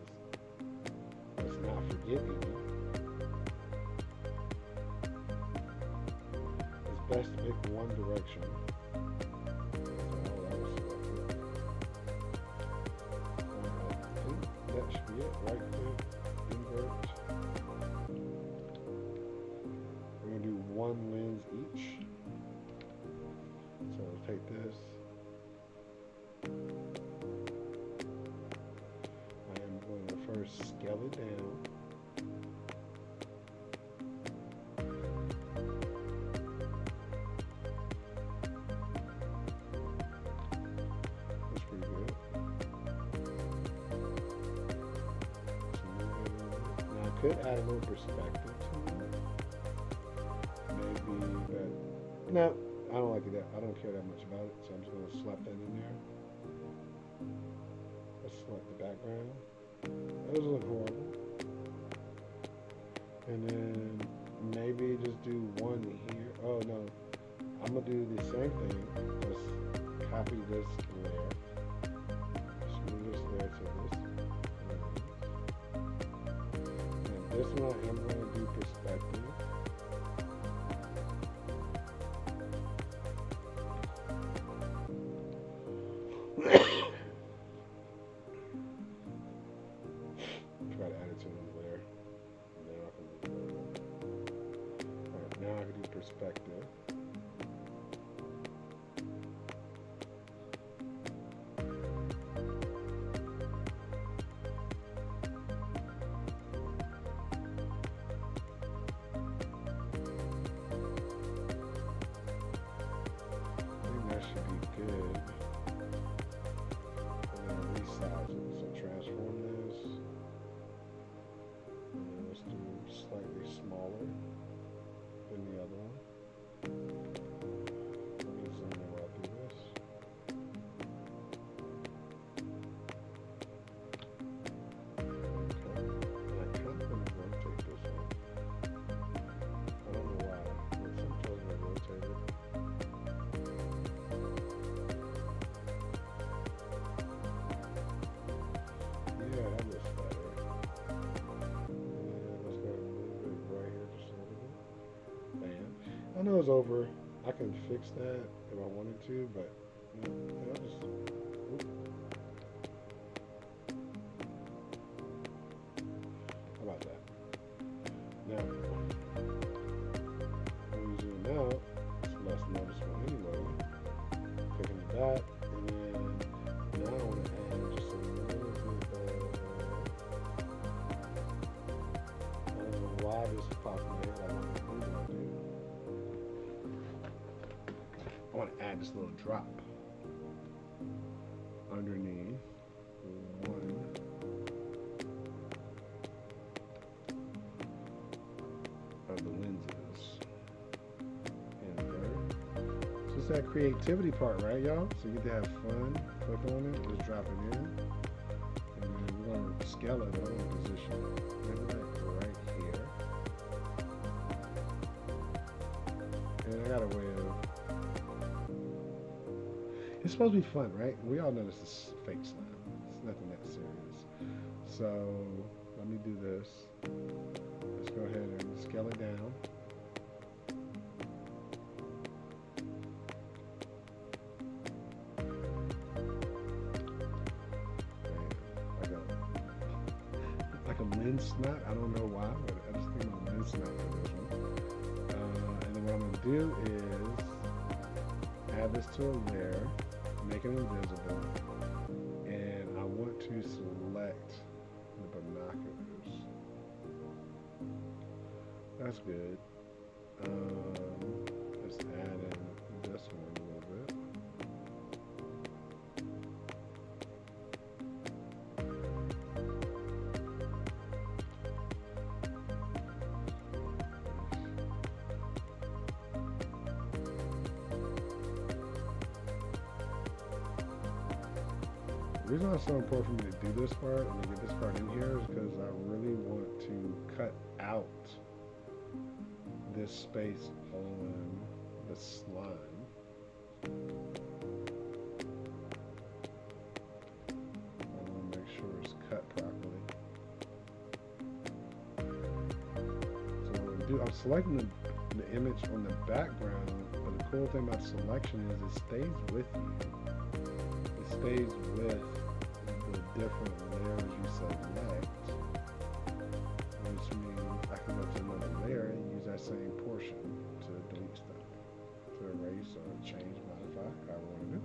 Let's not forget any. Best to pick one direction. I think that should be it. Right click, invert. We're going to do one lens each. here, scale it down. That's pretty good. Now I could add a little perspective to it. Maybe that. No, I don't like it. I don't care that much about it, so I'm just gonna slap that in there. Let's select the background. That doesn't look horrible. And then maybe just do one here. Oh no, I'm gonna do the same thing. Just copy this layer. Just move this layer to this. And this one I'm gonna do perspective. Try to add it to the layer. Now I can move it over. Alright, now I can do perspective. I think that should be good. And then resize it. So transform this. And let's do slightly smaller than the other one. Let me zoom in while I do this. Okay. And I kind of want to rotate this one. I don't know why. But sometimes I rotate it. Yeah, that looks better. And let's go ahead and move it right here just a little bit. Bam. I know it's over. I can fix that if I wanted to, but I'll just. Oop. How about that? Now, when we zoom out, it's less noticeable anyway. Clicking that, and then now I want to add just a little bit of. I don't know why this popped in my head. I want to add this little drop underneath one of the lenses in there. So it's that creativity part, right, y'all? So you get to have fun. Click on it, just drop it in, and then we're going to scale it. I'm going to position it maybe like right here. And I got a way of. It's supposed to be fun, right? We all know this is fake slime. It's nothing that serious. So let me do this. Let's go ahead and scale it down. Like a lens snap. I don't know why, but I just think my lens snap for this one. And then what I'm going to do is add this to a layer. Make it invisible, and I want to select the binoculars. That's good. Let's add in this one a little bit. The reason why it's so important for me to do this part and to get this part in here is because I really want to cut out this space on the slime. I want to make sure it's cut properly. So what I'm going to do, I'm selecting the image on the background, but the cool thing about selection is it stays with you. It stays with the different layers you select, which means I can go to another layer and use that same portion to delete stuff, to erase or change, modify, however I want to do it.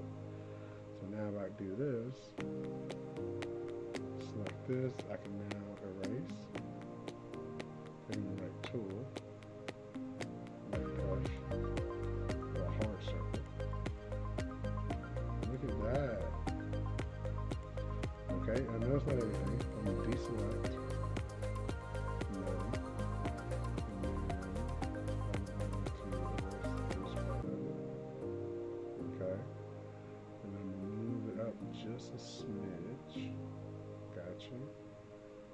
So now if I do this, select this, I can now erase. Getting the right tool, right brush, or a hard circle. Look at that. Okay, I know it's not everything. I'm going to deselect. None. And then I'm going to erase this part of it. Okay. And then move it up just a smidge. Gotcha.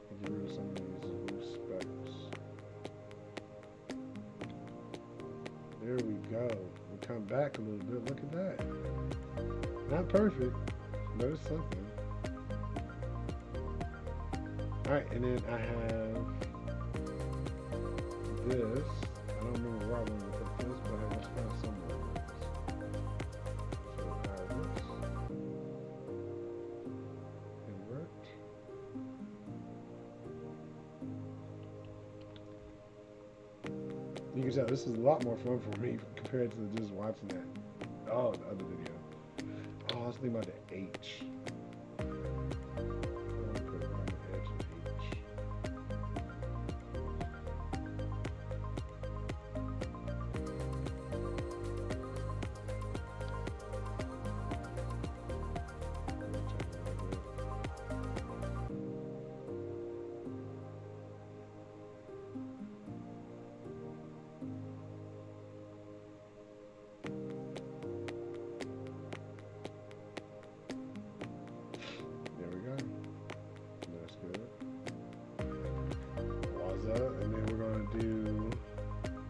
And get rid of some of these loose specks. There we go. We come back a little bit. Look at that. Not perfect, but it's something. Alright, and then I have this. I don't remember where I wanted to put this, but let's find somewhere. So I have this. Invert. You can tell this is a lot more fun for me compared to just watching that. Oh, the other video. Oh, I was thinking about the H. And then we're going to do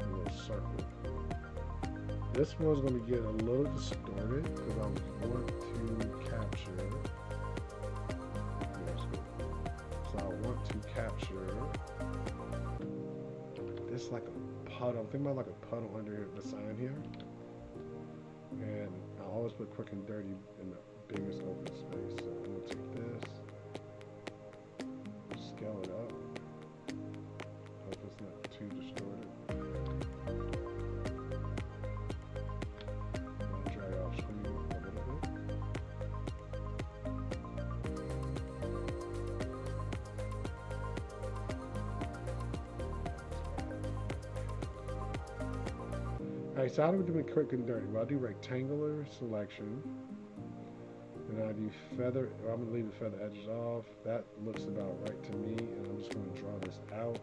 a little circle. This one's going to get a little distorted because I want to capture. So I want to capture this like a puddle. I'm thinking about like a puddle under the sign here. And I always put quick and dirty in the biggest open space. So I'm going to take this, scale it up. Hope it's not too distorted. I'll drag off screen a little bit. Alright, so how do we do it quick and dirty? Well, I do rectangular selection. And I do feather. I'm going to leave the feather edges off. That looks about right to me. And I'm just going to draw this out.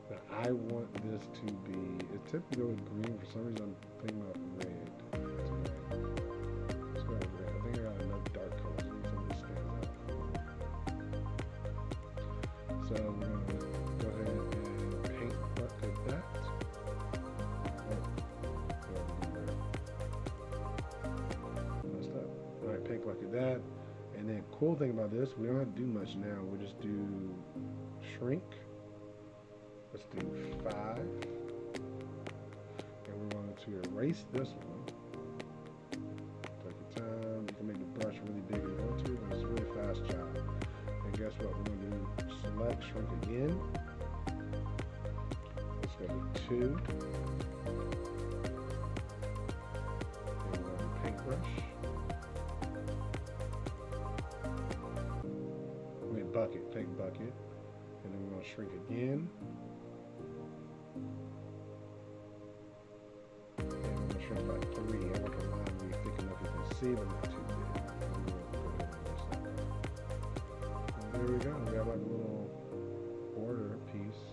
Now I want this to be, it typically goes green. For some reason I'm thinking about red today. Let's go with red. I think I got enough dark colors. I need something that stands out. So we're going to go ahead and paint bucket that. Messed up. Alright, paint bucket that. And then cool thing about this, we don't have to do much now. We'll just do shrink. Let's do 5. And we're going to erase this one. Take your time. You can make the brush really big if you want to, but it's a really fast job. And guess what? We're going to do select shrink again. Let's go to 2. And we're going to paintbrush. Wait, bucket, fake bucket. And then we're going to shrink again. Shrink by 3. I want the line to be thick enough you can see, but not too big. And there we go. We have like a little border piece.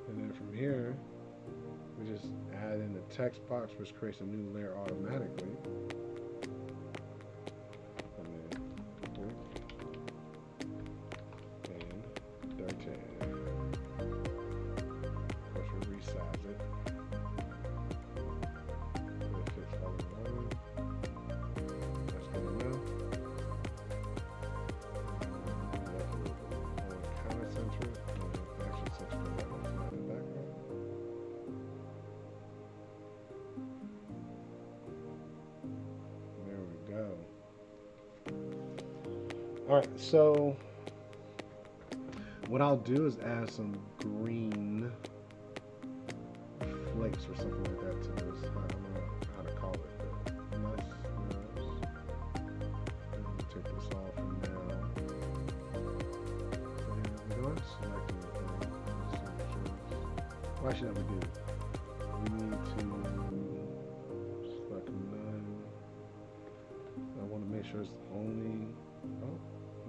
And then from here, we just add in the text box, which creates a new layer automatically. And then and dirty. Of course, we resize it. Alright, so what I'll do is add some green flakes or something like that to this. I don't know how to call it, but nice. And take this off for now. Well, actually, no, we do. We need to select none. I want to make sure it's only. Oh,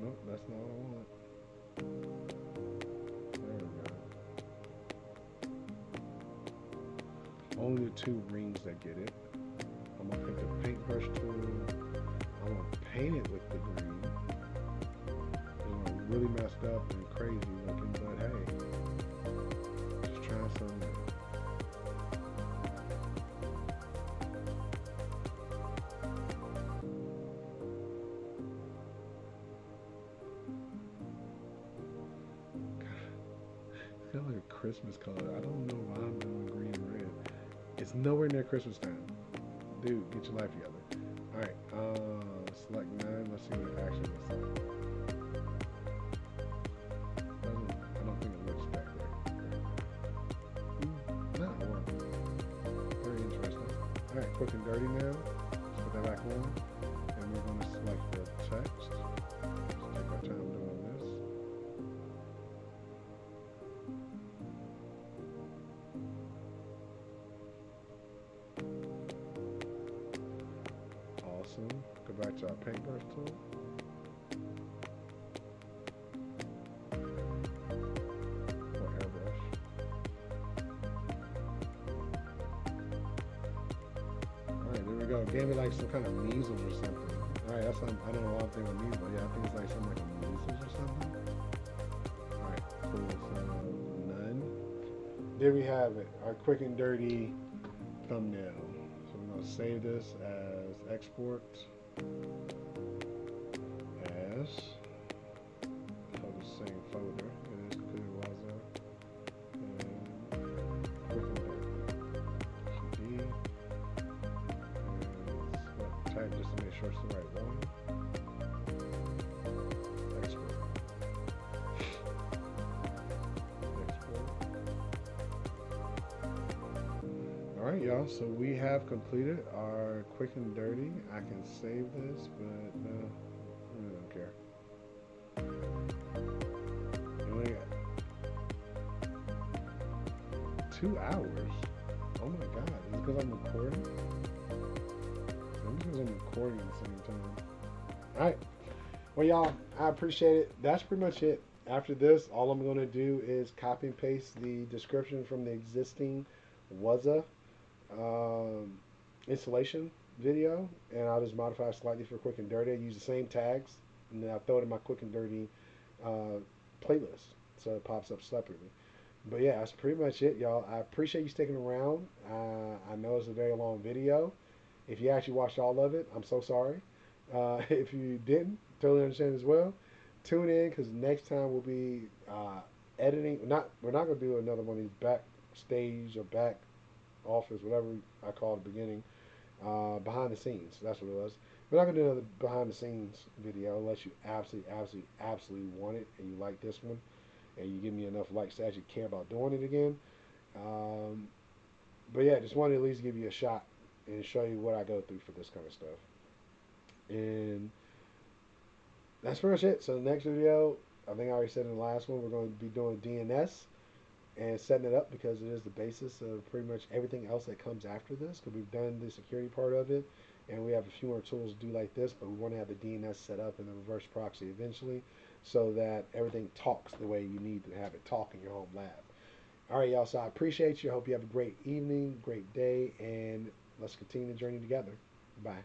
no, that's not what I want. There we go. Only the two rings that get it. I'm gonna pick the paintbrush tool. I'm gonna paint it with the green. It's gonna really messed up and crazy looking, but hey, just trying something new. It's kind of like a Christmas color. I don't know why I'm doing green and red. It's nowhere near Christmas time. Dude, get your life together. Alright, select none. Let's see what it actually looks like. I don't think it looks back there. No, well, very interesting. Alright, quick and dirty now. Let's put that back on. And we're going to select the text. Let's take our time doing this. Awesome. Go back to our paintbrush tool. Or airbrush. Alright, there we go. It gave me like some kind of measles or something. Alright, that's something, I don't know why I'm thinking of measles, but yeah, I think it's like something like a measles or something. Alright, cool. So none. There we have it. Our quick and dirty thumbnail. So we're going to save this as export as for the same folder. It is clear Waza and quick and dirty. CD and select type just to make sure it's the right one. Export. Export. Alright, y'all, so we have completed our quick and dirty. I can save this, but no, I really don't care. We only got 2 hours. Oh my god, is it because I'm recording? Maybe because I'm recording at the same time. Alright, well, y'all, I appreciate it. That's pretty much it. After this, all I'm going to do is copy and paste the description from the existing Waza installation video, and I'll just modify slightly for quick and dirty. I use the same tags, and then I'll throw it in my quick and dirty playlist, so it pops up separately. But yeah, that's pretty much it, y'all. I appreciate you sticking around. I know it's a very long video. If you actually watched all of it, I'm so sorry. If you didn't, totally understand as well. Tune in, because next time we'll be editing. We're not going to do another one of these backstage or back office, whatever I call it at the beginning, behind the scenes. That's what it was. We're not going to do another behind the scenes video unless you absolutely, absolutely, absolutely want it and you like this one and you give me enough likes to actually care about doing it again. But yeah, just wanted to at least give you a shot and show you what I go through for this kind of stuff. And that's pretty much it. So the next video, I think I already said in the last one, we're going to be doing DNS and setting it up, because it is the basis of pretty much everything else that comes after this, because we've done the security part of it and we have a few more tools to do like this, but we want to have the DNS set up in the reverse proxy eventually so that everything talks the way you need to have it talk in your home lab. All right, y'all, so I appreciate you. I hope you have a great evening, great day, and let's continue the journey together. Bye.